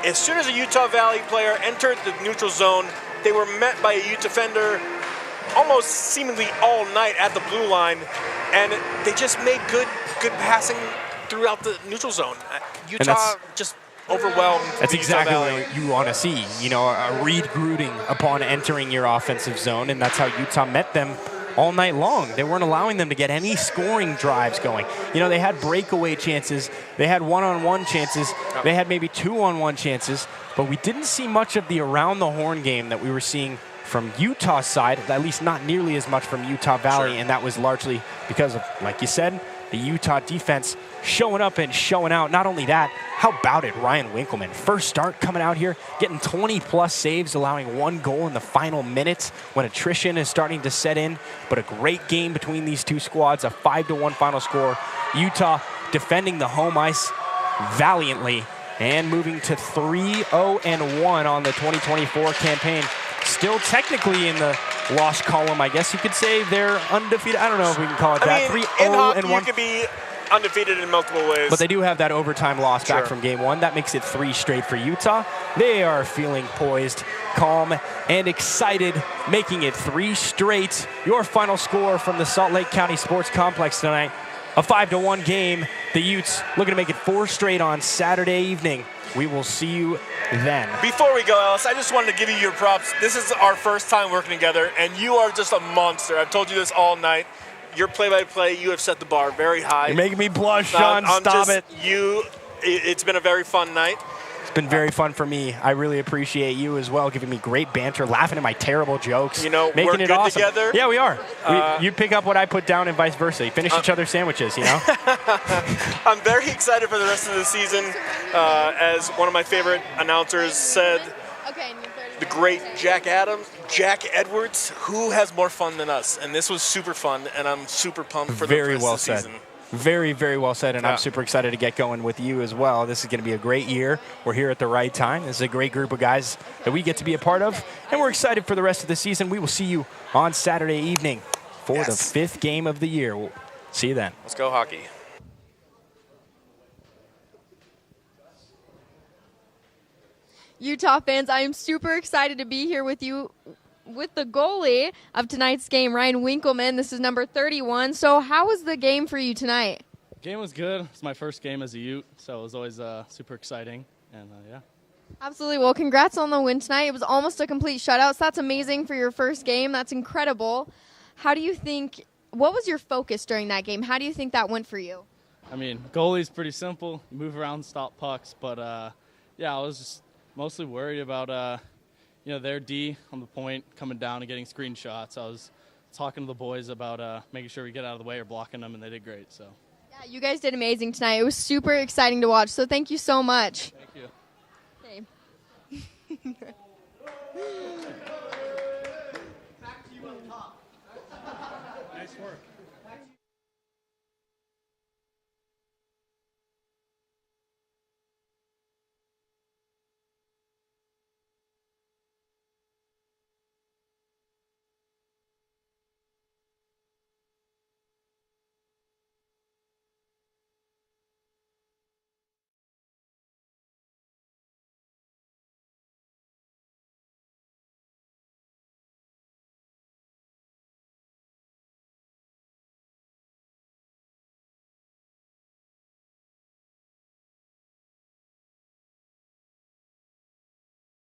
As soon as a Utah Valley player entered the neutral zone, they were met by a Ute defender almost seemingly all night at the blue line, and they just made good passing throughout the neutral zone. Utah just overwhelmed. That's Utah exactly Valley. what you want to see. You know, a Reed Gruding upon entering your offensive zone, and that's how Utah met them all night long. They weren't allowing them to get any scoring drives going. You know, they had breakaway chances. They had one-on-one chances. They had maybe two-on-one chances, but we didn't see much of the around-the-horn game that we were seeing from Utah's side, at least not nearly as much from Utah Valley, and that was largely because of, like you said, the Utah defense showing up and showing out. Not only that, how about it, Ryan Winkleman? First start coming out here, getting 20-plus saves, allowing one goal in the final minutes when attrition is starting to set in. But a great game between these two squads, a 5-1 final score. Utah defending the home ice valiantly and moving to 3-0-1 on the 2024 campaign. Still technically in the loss column, I guess you could say. They're undefeated. I don't know if we can call it that. 3-0-1. You could be undefeated in multiple ways. But they do have that overtime loss back from game one. That makes it 3 straight for Utah. They are feeling poised, calm, and excited, making it 3 straight. Your final score from the Salt Lake County Sports Complex tonight, a 5-1 game. The Utes looking to make it 4 straight on Saturday evening. We will see you then. Before we go, Ellis, I just wanted to give you your props. This is our first time working together, and you are just a monster. I've told you this all night. Your play-by-play, you have set the bar very high. You're making me blush, Sean. Stop it. It's been a very fun night. It's been very fun for me. I really appreciate you as well, giving me great banter, laughing at my terrible jokes. You know, making we're it good awesome. together. Yeah, we are. You pick up what I put down and vice versa. You finish each other's sandwiches, you know? I'm very excited for the rest of the season. As one of my favorite announcers said, the great Jack Edwards, who has more fun than us? And this was super fun, and I'm super pumped for the rest of the season. Very, very well said, and I'm super excited to get going with you as well. This is going to be a great year. We're here at the right time. This is a great group of guys that we get to be a part of, and we're excited for the rest of the season. We will see you on Saturday evening for the 5th game of the year. We'll see you then. Let's go hockey. Utah fans, I am super excited to be here with you with the goalie of tonight's game, Ryan Winkleman. This is number 31. So how was the game for you tonight? Game was good. It's my first game as a Ute, so it was always super exciting. And, yeah. Absolutely. Well, congrats on the win tonight. It was almost a complete shutout. So that's amazing for your first game. That's incredible. What was your focus during that game? How do you think that went for you? I mean, goalie's pretty simple. You move around, stop pucks. But, I was just mostly worried about, their D on the point coming down and getting screenshots. I was talking to the boys about making sure we get out of the way or blocking them, and they did great. So. Yeah, you guys did amazing tonight. It was super exciting to watch. So thank you so much. Thank you. Okay.